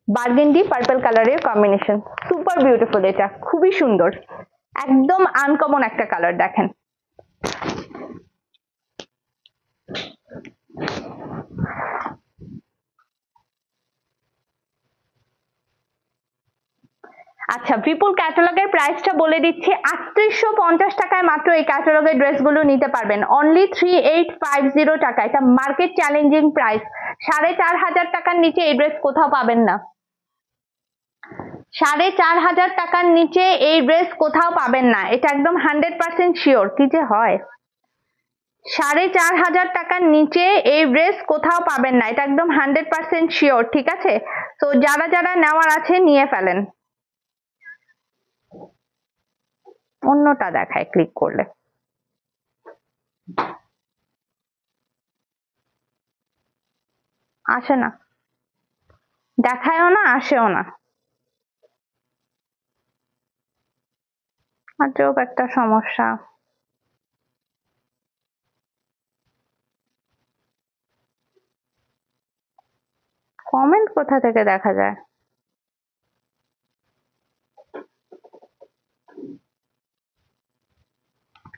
বার্গেন্ডি পার্পল কালারের কম্বিনেশন, সুপার বিউটিফুল। এটা খুবই সুন্দর, একদম আনকমন একটা কালার। দেখেন আচ্ছা, বিপুল ক্যাটালগের প্রাইসটা বলে দিচ্ছি, 3850 টাকায় মাত্র এই ক্যাটালগের ড্রেসগুলো নিতে পারবেন, অনলি 3850 টাকা। এটা মার্কেট চ্যালেঞ্জিং প্রাইস, 4500 টাকার নিচে এই ড্রেস কোথাও পাবেন না। 4500 টাকার নিচে এই ড্রেস কোথাও পাবেন না, এটা একদম 100% শিওর। কি যে হয়, 4500 টাকার নিচে এই ড্রেস কোথাও পাবেন না, এটা একদম 100% শিওর, ঠিক আছে। তো যারা যারা নেওয়ার আছে নিয়ে ফেলেন। অন্যটা দেখায় ক্লিক করলে, আসে না, দেখায়ও না, আসেও না, আজব একটা সমস্যা। কমেন্ট কোথা থেকে দেখা যায়?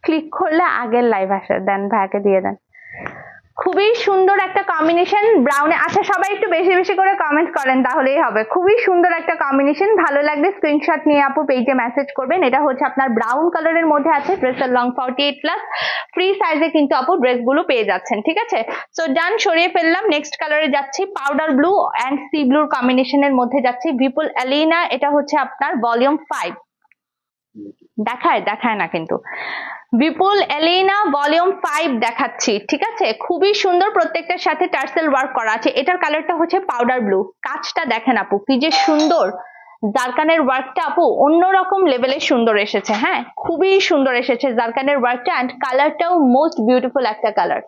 ক্লিক করলে আগের লাইভ আসে, দেন ভাইকে দিয়ে দেন। খুবই সুন্দর একটা কম্বিনেশন ব্রাউনে। আচ্ছা, সবাই একটু বেশি বেশি করে কমেন্ট করেন তাহলেই হবে। খুবই সুন্দর একটা কম্বিনেশন, ভালো লাগলে স্ক্রিনশট নিয়ে আপু পেজে মেসেজ করবেন। এটা হচ্ছে আপনার ব্রাউন কালারের মধ্যে আছে, ড্রেসের লং 48+, ফ্রি সাইজে কিন্তু আপু ড্রেসগুলো পেয়ে যাচ্ছেন, ঠিক আছে। সো ডান, সরিয়ে ফেললাম। নেক্সট কালারে যাচ্ছি, পাউডার ব্লু অ্যান্ড সি ব্লুর কম্বিনেশনের মধ্যে যাচ্ছি, বিপুল এলিনা। এটা হচ্ছে আপনার ভলিউম 5, দেখায় না কিন্তু, বিপুল এলিনা ভলিউম 5 দেখাচ্ছি, ঠিক আছে। খুবই সুন্দর, প্রত্যেকটার সাথে টার্সেল ওয়ার্ক করা আছে। এটার কালারটা হচ্ছে পাউডার ব্লু, কাজটা দেখেন আপু কি যে সুন্দর, জারকানের ওয়ার্কটা আপু অন্যরকম লেভেলের সুন্দর এসেছে। হ্যাঁ, খুবই সুন্দর এসেছে জারকানের ওয়ার্কটা, অ্যান্ড কালারটাও মোস্ট বিউটিফুল একটা কালার,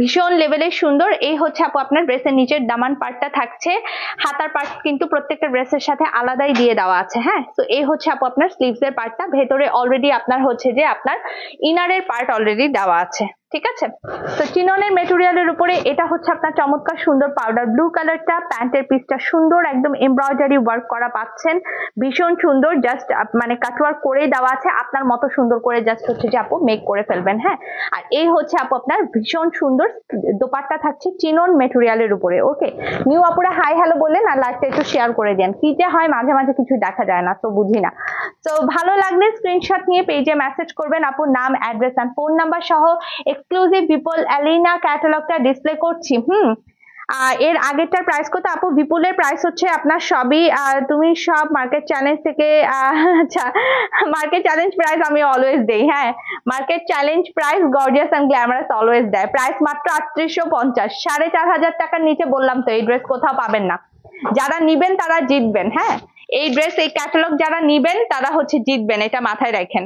ভীষণ লেভেলের সুন্দর। এই হচ্ছে আপু আপনার ড্রেসের নিচের দামান পার্টটা থাকছে, হাতার পার্ট কিন্তু প্রত্যেকটা ড্রেসের সাথে আলাদাই দিয়ে দেওয়া আছে। হ্যাঁ, তো এই হচ্ছে আপু আপনার স্লিভস এর পার্টটা, ভেতরে অলরেডি আপনার হচ্ছে যে আপনার ইনারের পার্ট অলরেডি দেওয়া আছে, ঠিক আছে। তো চিননের মেটেরিয়ালের উপরে এটা হচ্ছে আপনার চমৎকার সুন্দর পাউডার ব্লু কালারটা। প্যান্টের পিসটা সুন্দর, একদম এমব্রয়ডারি ওয়ার্ক করা পাচ্ছেন, ভীষণ সুন্দর, জাস্ট মানে কাটওয়ার্ক করেই দেওয়া আছে, আপনার মতো সুন্দর করে জাস্ট হচ্ছে যে আপু মেক করে ফেলবেন। হ্যাঁ, আর এই হচ্ছে আপু আপনার ভীষণ সুন্দর দোপাট্টা থাকছে চিনন মেটেরিয়ালের উপরে। ওকে, নিউ আপুরা হাই হ্যালো বললেন, আর লাইকটা একটু শেয়ার করে দেন। কি যে হয় মাঝে মাঝে কিছু দেখা যায় না, তো বুঝি না। তো ভালো লাগলে স্ক্রিনশট নিয়ে পেজে মেসেজ করবেন, আপুর নাম, অ্যাড্রেস এন্ড ফোন নাম্বার সহ এক্সক্লুসিভ বিপুল এলিনা ক্যাটালগটা ডিসপ্লে করছি। এর আগেরটার প্রাইস কত আপু? বিপুলের প্রাইস হচ্ছে আপনার সবই, তুমি সব মার্কেট চ্যালেঞ্জ থেকে, আচ্ছা মার্কেট চ্যালেঞ্জ প্রাইস আমি অলওয়েজ দেই। হ্যাঁ, market challenge price gorgeous and glamorous always দেয়। প্রাইস মাত্র 3850, 4500 টাকার নিচে বললাম তো এই ড্রেস কোথাও পাবেন না। যারা নিবেন তারা জিতবেন। হ্যাঁ, এই ড্রেস, এই ক্যাটালগ যারা নিবেন তারা হচ্ছে জিতবেন, এটা মাথায় রাখেন।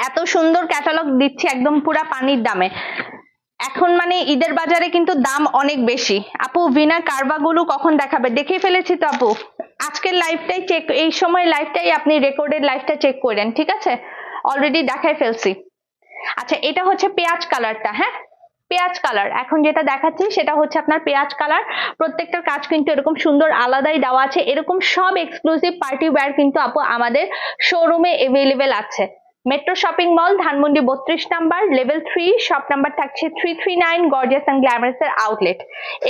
এত সুন্দর ক্যাটালগ দিচ্ছি একদম পুরা পানির দামে, এখন মানে ঈদের বাজারে কিন্তু দাম অনেক বেশি। আপু ভিনার কারবাগুলো কখন দেখাবে? দেখে ফেলেছি তো আপু, আজকের লাইভটাই চেক, এই সময় লাইভটাই আপনি রেকর্ডেড লাইভটা চেক করেন, ঠিক আছে? অলরেডি দেখাই ফেলছি। আচ্ছা, এটা হচ্ছে পেঁয়াজ কালারটা, হ্যাঁ পেঁয়াজ কালার। এখন যেটা দেখাচ্ছি সেটা হচ্ছে আপনার পেঁয়াজ কালার। প্রত্যেকটার কাজ কিন্তু এরকম সুন্দর আলাদাই দেওয়া আছে। এরকম সব এক্সক্লুসিভ পার্টি ওয়্যার কিন্তু আপু আমাদের শোরুমে এভেলেবেল আছে। Metro shopping mall, Dhanmondi 32 number, level 3, shop number থাকছে 339, গর্জিয়াস এন্ড গ্ল্যামারাস এর আউটলেট।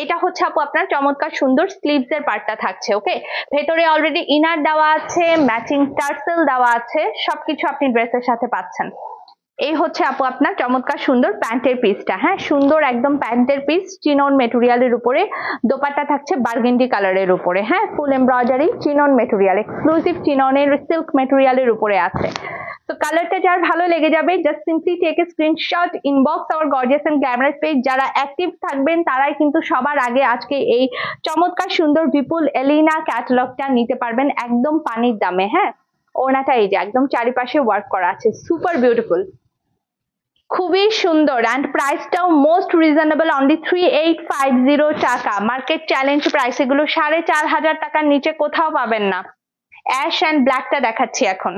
এটা হচ্ছে আপু আপনার চমৎকার সুন্দর স্লিভস এর পার্টটা থাকছে। ওকে, ভেতরে অলরেডি ইনার দেওয়া আছে, ম্যাচিং টার্সেল দেওয়া আছে, সবকিছু আপনি ড্রেসের সাথে পাচ্ছেন। এই হচ্ছে আপু আপনার চমৎকার সুন্দর প্যান্টের পিসটা, হ্যাঁ সুন্দর একদম প্যান্টের পিস, চিনন মেটেরিয়ালের উপরে। দোপাট্টা থাকছে বার্গেন্ডি কালারের উপরে, হ্যাঁ full embroidery chinon material, exclusive চিননের সিল্ক মেটেরিয়ালের উপরে আছে। তো কালারটা যার ভালো লেগে যাবে just simply take a screenshot, inbox our gorgeous and glamorous page. যারা অ্যাক্টিভ থাকবেন তারাই কিন্তু সবার আগে আজকে এই চমৎকার সুন্দর বিপুল এলিনা ক্যাটালগটা নিতে পারবেন একদম পানির দামে। হ্যাঁ, ওড়নাটা এই যে একদম চারিপাশে ওয়ার্ক করা আছে, সুপার বিউটিফুল, খুবই সুন্দর। অ্যান্ড প্রাইসটাও মোস্ট রিজনেবল, অনলি 3850 টাকা। মার্কেট চ্যালেঞ্জ প্রাইস, এগুলো 4500 টাকার নিচে কোথাও পাবেন না। অ্যাশ অ্যান্ড ব্ল্যাকটা দেখাচ্ছি এখন,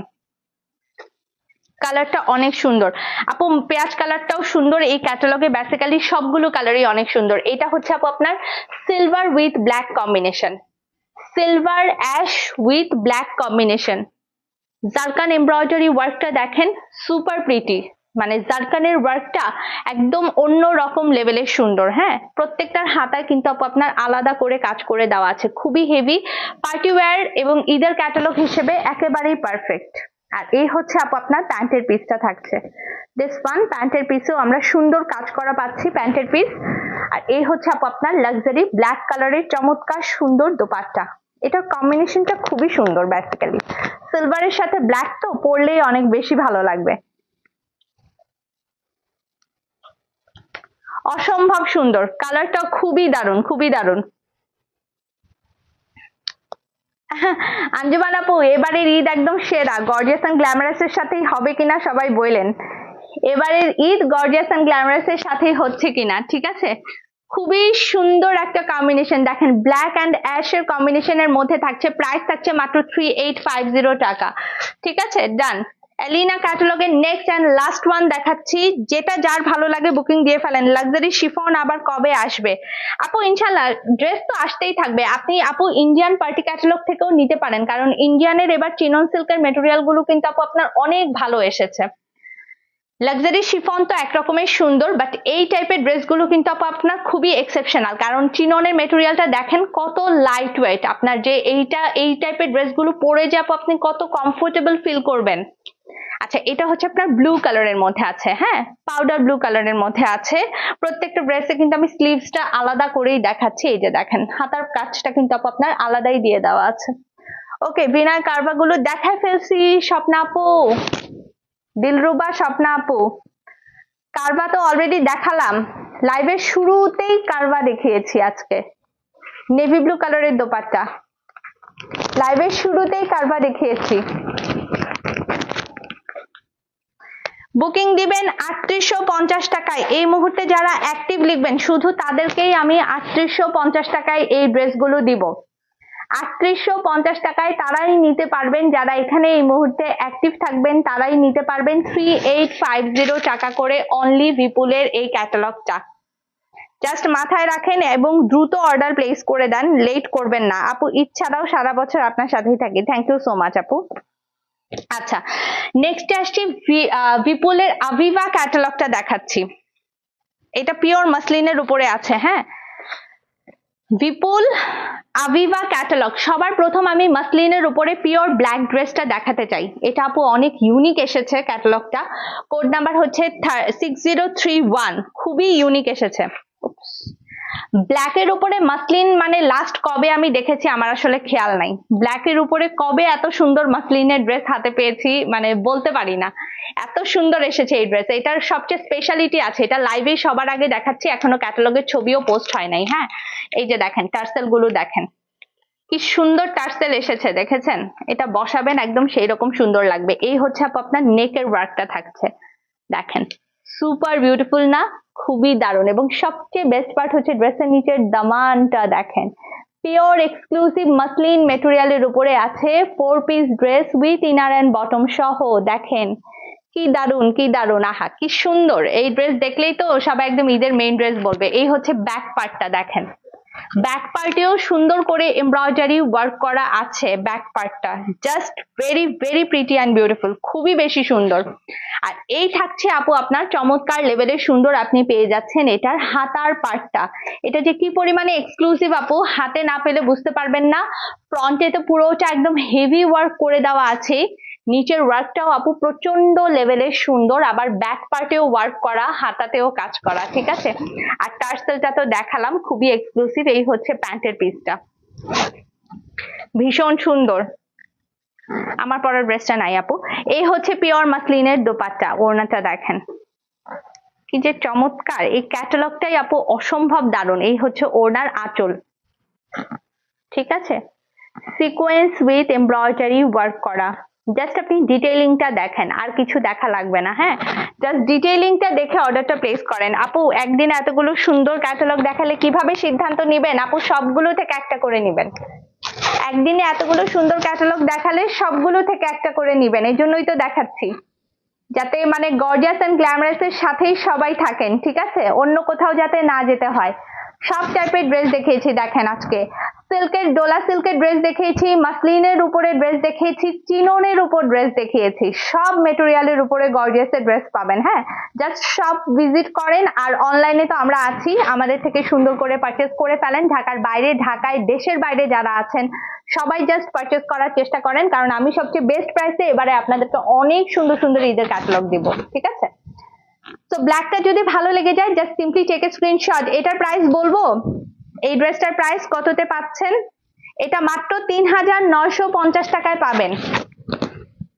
কালারটা অনেক সুন্দর আপু, পেঁয়াজ কালারটাও সুন্দর। এই ক্যাটালগে বেসিক্যালি সবগুলো কালারই অনেক সুন্দর। এটা হচ্ছে আপু আপনার silver with black combination, silver ash with black combination. জারকান এমব্রয়ডারি ওয়ার্কটা দেখেন, সুপার প্রিটি, মানে জারকানের ওয়ার্কটা একদম অন্য রকম লেভেলের সুন্দর। হ্যাঁ, প্রত্যেকটার হাতায় কিন্তু আপনার আলাদা করে কাজ করে দেওয়া আছে, খুবই হেভি পার্টি ওয়্যার এবং ঈদের ক্যাটালগ হিসেবে একেবারেই পারফেক্ট। আর এই হচ্ছে আপনার প্যান্টের পিসটা থাকছে, দিস ওয়ান প্যান্টের পিসেও আমরা সুন্দর কাজ করা পাচ্ছি প্যান্টের পিস। আর এই হচ্ছে আপনার লাক্সারি ব্ল্যাক কালারের চমৎকার সুন্দর দোপাট্টা। এটার কম্বিনেশনটা খুবই সুন্দর, বেসিক্যালি সিলভারের সাথে ব্ল্যাক তো পরলেই অনেক বেশি ভালো লাগবে, অসম্ভব সুন্দর কালারটা, খুবই দারুণ খুবই দারুণ। আঞ্জুমান আপু, এবারের ঈদ একদম সেরা, গর্জিয়াস এন্ড গ্ল্যামারাস এর সাথেই হবে কিনা সবাই বললেন। এবারের ঈদ গর্জিয়াস এন্ড গ্ল্যামারাস এর সাথেই হচ্ছে কিনা, ঠিক আছে? খুবই সুন্দর একটা কম্বিনেশন দেখেন, ব্ল্যাক অ্যান্ড অ্যাশ এর কম্বিনেশনের মধ্যে থাকছে। প্রাইস থাকছে মাত্র 3850 টাকা, ঠিক আছে ডান। এলিনা ক্যাটালগের নেক্সট অ্যান্ড লাস্ট ওয়ান দেখাচ্ছি, যেটা যার ভালো লাগে বুকিং দিয়ে ফেলেন। লাক্সারি শিফন আবার কবে আসবে আপু? ইনশাল্লাহ ড্রেস তো আসতেই থাকবে। আপনি আপু ইন্ডিয়ান পার্টি ক্যাটালগ থেকেও নিতে পারেন, কারণ ইন্ডিয়ানের এবার চিনন সিল্কের মেটেরিয়াল গুলো কিন্তু আপু আপনার অনেক ভালো এসেছে। লাক্সারি শিফন তো একরকমের সুন্দর, বাট এই টাইপের ড্রেসগুলো কিন্তু আপনার খুবই এক্সেপশনাল, কারণ চিননের মেটেরিয়ালটা দেখেন কত লাইট ওয়েট। আপনার যে এই টাইপের ড্রেসগুলো পরে যে আপনি কত কমফোর্টেবল ফিল করবেন। আচ্ছা, এটা হচ্ছে আপনার ব্লু কালারের মধ্যে আছে, হ্যাঁ পাউডার ব্লু কালারের মধ্যে আছে। প্রত্যেকটা ড্রেসে কিন্তু আমি স্লিভসটা আলাদা করেই দেখাচ্ছি, এই যে দেখেন হাতার কাজটা কিন্তু আপনার আলাদাই দিয়ে দেওয়া আছে। ওকে, বিনার কারবাগুলো দেখায় ফেলছি। স্বপ্না আপু, দিলরুবা, স্বপ্না আপু, কারবা তো অলরেডি দেখালাম, লাইভের শুরুতেই কারবা দেখিয়েছি। আজকে নেভি ব্লু কালারের দোপাট্টা, লাইভের শুরুতেই কারবা দেখিয়েছি। বুকিং দিবেন 3850 টাকায়। এই মুহূর্তে যারা অ্যাক্টিভ লিখবেন শুধু তাদেরকেই আমি 3850 টাকায় এই ড্রেসগুলো দিব। 3850 টাকায় তারাই নিতে পারবেন, যারা এখানে এই মুহূর্তে অ্যাক্টিভ থাকবেন তারাই নিতে পারবেন 3850 টাকা করে অনলি বিপুলের এই ক্যাটালগটা। জাস্ট মাথায় রাখেন এবং দ্রুত অর্ডার প্লেস করে দেন, লেট করবেন না আপু। ইচ্ছাটাও সারা বছর আপনার সাথেই থাকি। থ্যাংক ইউ সো মাচ আপু। আচ্ছা, নেক্সট আসছি বিপুলের আভিভা ক্যাটালগটা দেখাচ্ছি। এটা পিওর মাসলিনের উপরে আছে, হ্যাঁ বিপুল আভিভা ক্যাটালগ। সবার প্রথম আমি মাসলিনের উপরে পিওর ব্ল্যাক ড্রেসটা দেখাতে চাই। এটা আপু অনেক ইউনিক এসেছে ক্যাটালগটা, কোড নাম্বার হচ্ছে 6031, খুবই ইউনিক এসেছে। ব্ল্যাকের উপরে মাসলিন মানে লাস্ট কবে আমি দেখেছি আমার আসলে খেয়াল নাই। ব্ল্যাকের উপরে কবে এত সুন্দর মাসলিনের ড্রেস হাতে পেয়েছি মানে বলতে পারি না, এত সুন্দর এসেছে এই ড্রেস। এটার সবচেয়ে স্পেশালিটি আছে, এটা লাইভে সবার আগে দেখাচ্ছি, এখনো ক্যাটালগের ছবিও পোস্ট হয় নাই। হ্যাঁ, এই যে দেখেন টার্সেল গুলো দেখেন, কি সুন্দর টার্সেল এসেছে, দেখেছেন? এটা বসাবেন একদম সেই রকম সুন্দর লাগবে। এই হচ্ছে আপনার নেকের ওয়ার্কটা থাকছে, দেখেন সুপার বিউটিফুল না? খুবই দারুণ। এবং সবচেয়ে বেস্ট পার্ট হচ্ছে ড্রেসের নিচের দামানটা দেখেন, পিওর এক্সক্লুসিভ মাসলিন মেটেরিয়ালের উপরে আছে 4 piece dress with inner and bottom সহ। দেখেন কি দারুণ, কি দারুণ, আহা কি সুন্দর। এই ড্রেস দেখলেই তো সবাই একদম ঈদের মেইন ড্রেস বলবে। এই হচ্ছে ব্যাক পার্টটা দেখেন, ব্যাক পার্টেও সুন্দর করে এমব্রয়ডারি ওয়ার্ক করা আছে। ব্যাক পার্টটা just very very pretty and beautiful, খুবই বেশি সুন্দর। আর এই থাকছে আপু আপনার চমৎকার লেভেলের সুন্দর, আপনি পেয়ে যাচ্ছেন এটার হাতার পার্টটা। এটা যে কি পরিমাণে এক্সক্লুসিভ আপু, হাতে না পেলে বুঝতে পারবেন না। ফ্রন্টে তো পুরোটা একদম হেভি ওয়ার্ক করে দেওয়া আছে, নিচের ওয়ার্কটাও আপু প্রচন্ড লেভেলের সুন্দর, আবার ব্যাক পার্টেও ওয়ার্ক করা, হাতাতেও কাজ করা, ঠিক আছে। আর টার্সেলটা তো দেখালাম, খুবই এক্সক্লুসিভ। এই হচ্ছে প্যান্টের পিসটা, ভীষণ সুন্দর। আমার পরার ড্রেসটা নাই আপু। এই হচ্ছে পিওর মাসলিনের দোপাট্টা, ওড়নাটা দেখেন কি যে চমৎকার। এই ক্যাটালগটাই আপু অসম্ভব দারুণ। এই হচ্ছে ওড়নার আঁচল, ঠিক আছে, সিকোয়েন্স উইথ এমব্রয়ডারি ওয়ার্ক করা। জাস্ট আপনি ডিটেইলিংটা দেখেন, আর কিছু দেখা লাগবে না। হ্যাঁ, জাস্ট ডিটেইলিংটা দেখে অর্ডারটা প্লেস করেন। আপু একদিনে এতগুলো সুন্দর ক্যাটালগ দেখালে কিভাবে সিদ্ধান্ত নিবেন? আপু সবগুলো থেকে একটা করে নিবেন। একদিনে এতগুলো সুন্দর ক্যাটালগ দেখালে সবগুলো থেকে একটা করে নিবেন। এই জন্যই তো দেখাচ্ছি, যাতে মানে গর্জিয়াস এন্ড গ্ল্যামারাস এর সাথেই সবাই থাকেন, ঠিক আছে, অন্য কোথাও যাতে না যেতে হয়। সব টাইপের ড্রেস দেখিয়েছি দেখেন আজকে। সিল্কের, ডোলা সিল্কের ড্রেস দেখিয়েছি, মাসলিনের উপরে ড্রেস দেখিয়েছি, চিননের উপর ড্রেস দেখিয়েছি। সব মেটেরিয়ালের উপরে গর্জিয়াসের ড্রেস পাবেন। হ্যাঁ, জাস্ট সব ভিজিট করেন। আর অনলাইনে তো আমরা আছি, আমাদের থেকে সুন্দর করে পারচেস করে ফেলেন। ঢাকার বাইরে, ঢাকায়, দেশের বাইরে যারা আছেন সবাই জাস্ট পারচেস করার চেষ্টা করেন, কারণ আমি সবচেয়ে বেস্ট প্রাইসে এবারে আপনাদেরকে অনেক সুন্দর সুন্দর ঈদের ক্যাটালগ দিব, ঠিক আছে। তো ব্ল্যাকটা যদি ভালো লেগে যায় just simply take a screenshot. এটার প্রাইস বলবো, এই ড্রেসটার প্রাইস কততে পাচ্ছেন? এটা মাত্র ৩৯৫০ টাকায় পাবেন।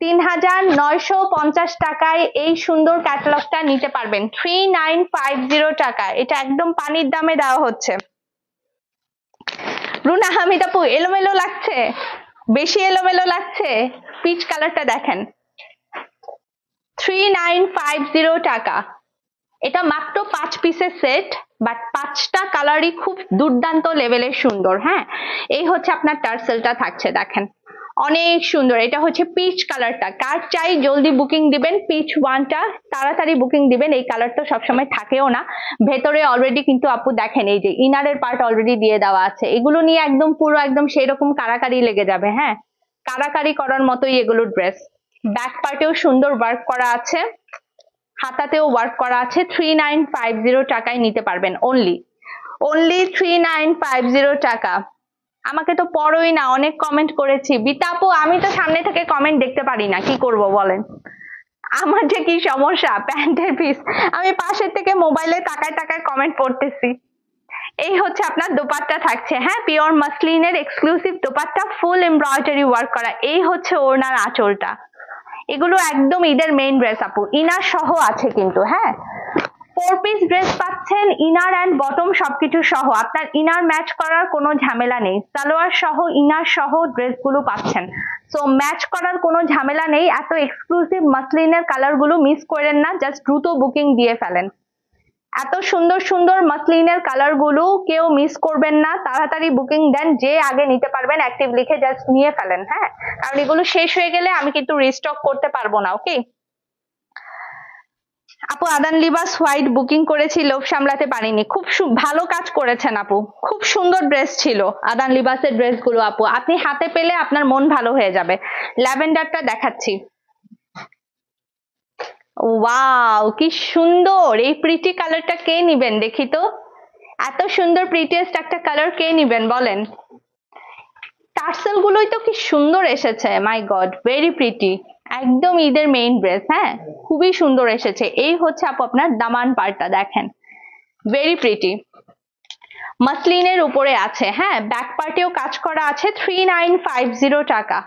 ৩৯৫০ টাকায় এই সুন্দর ক্যাটালগটা নিতে পারবেন। 3950 টাকা। এটা একদম পানির দামে দেওয়া হচ্ছে। রুনা হামিদ আপু, এলোমেলো লাগছে, বেশি এলোমেলো লাগছে। পিচ কালারটা দেখেন, 3950 টাকা। এটা মাত্র 5 পিসের সেট, বাট 5টা কালারই খুব দুর্দান্ত লেভেলের সুন্দর। হ্যাঁ, এই হচ্ছে আপনার টার্সেলটা থাকছে দেখেন, অনেক সুন্দর। এটা হচ্ছে পিচ কালারটা। কার চাই জলদি বুকিং দিবেন, পিচ ওয়ানটা তাড়াতাড়ি বুকিং দিবেন। এই কালার তো সবসময় থাকেও না। ভেতরে অলরেডি কিন্তু আপু দেখেন এই যে ইনারের পার্ট অলরেডি দিয়ে দেওয়া আছে। এগুলো নিয়ে একদম পুরো একদম সেই রকম কারাকারি লেগে যাবে। হ্যাঁ, কারাকারি করার মতোই এগুলো ড্রেস। ব্যাক পার্টেও সুন্দর ওয়ার্ক করা আছে, হাতাতেও ওয়ার্ক করা আছে। 3950 টাকায় নিতে পারবেন। অনলি 3950 টাকা। আমাকে তো পড়োই না, অনেক কমেন্ট করেছি। বিতা আপু আমি তো সামনে থেকে কমেন্ট দেখতে পারি না, কি করব বলেন? আমার যে কি সমস্যা, প্যান্টের পিস আমি পাশের থেকে মোবাইলে তাকায় তাকায় কমেন্ট পড়তেছি। এই হচ্ছে আপনার দোপাট্টা থাকছে। হ্যাঁ, পিওর মাসলিনের exclusive dupatta, full embroidery work করা। এই হচ্ছে ওড়নার আঁচলটা। এগুলো একদম ঈদের মেইন ড্রেস আপু, ইনার সহ আছে কিন্তু। হ্যাঁ, 4 পিস ড্রেস পাচ্ছেন, ইনার অ্যান্ড বটম সবকিছু সহ। আপনার ইনার ম্যাচ করার কোনো ঝামেলা নেই, সালোয়ার সহ ইনার সহ ড্রেসগুলো পাচ্ছেন। সো ম্যাচ করার কোনো ঝামেলা নেই। এত এক্সক্লুসিভ মাসলিনের কালারগুলো মিস করেন না, জাস্ট দ্রুত বুকিং দিয়ে ফেলেন। এত সুন্দর সুন্দর মাসলিনের কালারগুলো কেউ মিস করবেন না, তাড়াতাড়ি বুকিং দেন। যে আগে নিতে পারবেন অ্যাক্টিভ লিখে জাস্ট নিয়ে ফেলেন। হ্যাঁ, কারণ এগুলো শেষ হয়ে গেলে আমি কিন্তু রিস্টক করতে পারবো না। ওকে আপু, আদান লিবাস হোয়াইট বুকিং করেছি, লোভ সামলাতে পারিনি। খুব ভালো কাজ করেছেন আপু, খুব সুন্দর ড্রেস ছিল আদান লিবাসের ড্রেসগুলো আপু। আপনি হাতে পেলে আপনার মন ভালো হয়ে যাবে। ল্যাভেন্ডারটা দেখাচ্ছি, ওয়াও কি সুন্দর। এই প্রিটি কালারটা কে নিবেন দেখি তো? এত সুন্দর প্রিটিয়েস্ট একটা কালার কে নিবেন বলেন? টার্সেল গুলোই তো কি সুন্দর এসেছে, মাই গড, ভেরি প্রিটি। একদম ঈদের মেইন ড্রেস। হ্যাঁ, খুবই সুন্দর এসেছে। এই হচ্ছে আপু আপনার দামান পার্টটা দেখেন, ভেরি প্রিটি, মাসলিনের উপরে আছে। হ্যাঁ, ব্যাক পার্টেও কাজ করা আছে। 3950 টাকা।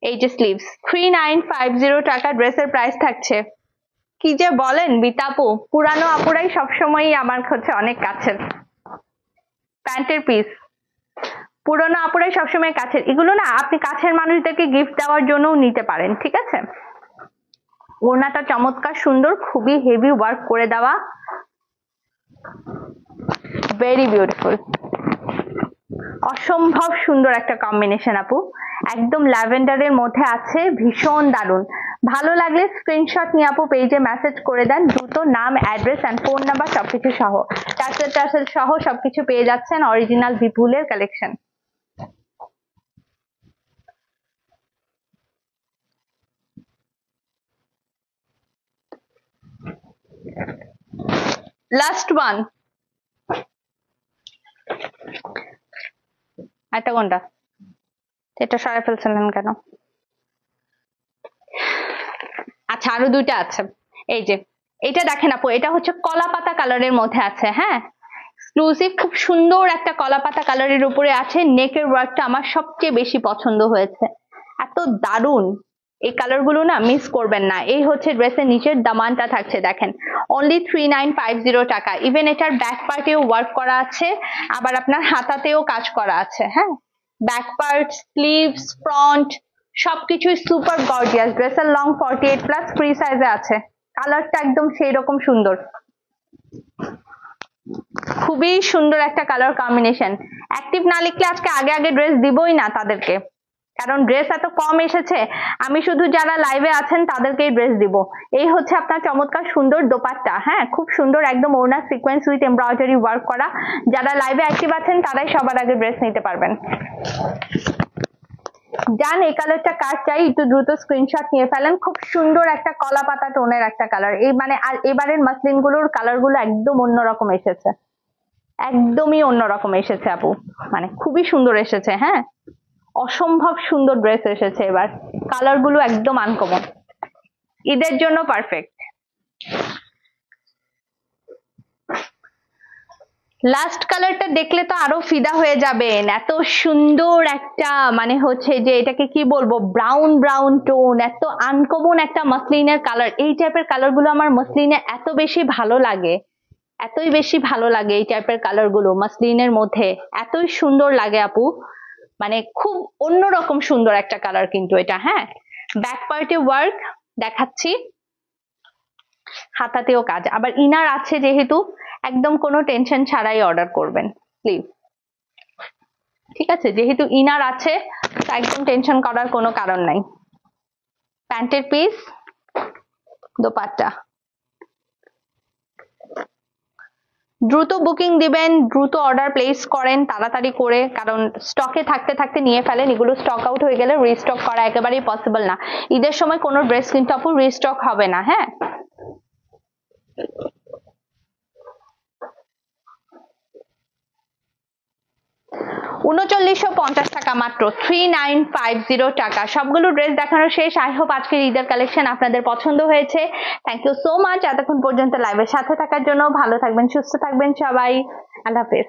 এই যে স্লিভস, 3950 টাকা ড্রেসের প্রাইস থাকছে। কি যে বলেন বিতাপু, পুরানো আপুরাই সবসময়ই আমার হচ্ছে অনেক কাছের। প্যান্টের পিস পুরোনো আপুরাই সবসময় কাছের। এগুলো না আপনি কাছের মানুষদেরকে গিফট দেওয়ার জন্যও নিতে পারেন, ঠিক আছে। ওড়নাটা চমৎকার সুন্দর, খুবই হেভি ওয়ার্ক করে দেওয়া। ভেরি বিউটিফুল, অসম্ভব সুন্দর একটা কম্বিনেশন আপু, একদম ল্যাভেন্ডারের মধ্যে আছে, ভীষণ দারুণ। ভালো লাগলে স্ক্রিনশট নিয়ে আপু পেজে মেসেজ করে দেন, দ্রুত নাম, অ্যাড্রেস এন্ড ফোন নাম্বার সবকিছু সহ, টাসেল সহ সবকিছু পেয়ে যাচ্ছেন অরিজিনাল বিপুলের কালেকশন। লাস্ট ওয়ান, এটা কোনটা? এটা সরাই ফেলছিলেন কেন? আচ্ছা আরো দুইটা আছে, এই যে এটা দেখেন আপু, এটা হচ্ছে কলা পাতা কালারের মধ্যে আছে, হ্যাঁ এক্সক্লুসিভ, খুব সুন্দর একটা কলা পাতা কালারের উপরে আছে। নেকের ওয়ার্কটা আমার সবচেয়ে বেশি পছন্দ হয়েছে, এত দারুণ, এই কালার গুলো না মিস করবেন না। এই হচ্ছে ড্রেসের নিচের দামানটা থাকছে, দেখেন অনলি 3950 টাকা। ইভেন এটার ব্যাক পার্টেও ওয়ার্ক করা আছে, আবার আপনার হাতাতেও কাজ করা আছে, হ্যাঁ ব্যাক পার্ট, স্লিভস, ফ্রন্ট সবকিছুই সুপার গর্জিয়াস। ড্রেসের লং 48+ ফ্রি সাইজে আছে, কালারটা একদম সেই রকম সুন্দর, খুবই সুন্দর একটা কালার কম্বিনেশন। অ্যাক্টিভ না লিখলে আজকে আগে আগে ড্রেস দিবই না তাদেরকে, কারণ ড্রেস এত কম এসেছে, আমি শুধু যারা লাইভে আছেন তাদেরকেই ড্রেস দিব। এই হচ্ছে আপনার চমৎকার সুন্দর দোপাট্টা, হ্যাঁ খুব সুন্দর, একদম ওড়না সিকোয়েন্স উইথ এমব্রয়ডারি ওয়ার্ক করা। যারা লাইভে অ্যাক্টিভ আছেন তারাই সবার আগে ড্রেস নিতে পারবেন। জান এই কালারটা কার চাই একটু দ্রুত স্ক্রিনশট নিয়ে ফেলেন, খুব সুন্দর একটা কলা পাতা টোনের একটা কালার। এই মানে আর এবারের মাসলিন গুলোর কালার গুলো একদম অন্যরকম এসেছে, একদমই অন্যরকম এসেছে আপু, মানে খুবই সুন্দর এসেছে, হ্যাঁ অসম্ভব সুন্দর ড্রেস এসেছে এবার, কালার গুলো একদম আনকমন, ঈদের জন্য পারফেক্ট। লাস্ট কালারটা দেখলে তো আরো ফিদা হয়ে যাবেন, এত সুন্দর একটা মানে হচ্ছে যে এটাকে কি বলবো, ব্রাউন ব্রাউন টোন, এত আনকমন একটা মসলিনের কালার। এই টাইপের কালার গুলো আমার মসলিনে এত বেশি ভালো লাগে, এতই বেশি ভালো লাগে এই টাইপের কালার গুলো মসলিনের মধ্যে, এতই সুন্দর লাগে আপু, মানে খুব অন্যরকম সুন্দর একটা কালার কিন্তু এটা। হ্যাঁ ব্যাক পার্টে ওয়ার্ক দেখাচ্ছি, হাতাতেও কাজ, আবার ইনার আছে যেহেতু একদম কোনো টেনশন ছাড়াই অর্ডার করবেন প্লিজ, ঠিক আছে যেহেতু ইনার আছে তো একদম টেনশন করার কোনো কারণ নাই। প্যান্টের পিস, দোপাট্টা, দ্রুত বুকিং দিবেন, দ্রুত অর্ডার প্লেস করেন তাড়াতাড়ি করে, কারণ স্টকে থাকতে থাকতে নিয়ে ফেলেন, এগুলো স্টক আউট হয়ে গেলে রিস্টক করা একেবারেই পসিবল না। ঈদের সময় কোনো ড্রেস কিন্তু আপু রিস্টক হবে না। হ্যাঁ 3950 টাকা মাত্র, 3950 টাকা। সবগুলো ড্রেস দেখানো শেষ। আই হোপ আজকের ঈদের কালেকশন আপনাদের পছন্দ হয়েছে। থ্যাংক ইউ সো মাচ এতক্ষণ পর্যন্ত লাইভের সাথে থাকার জন্য। ভালো থাকবেন, সুস্থ থাকবেন সবাই, আল্লাহ হাফেজ।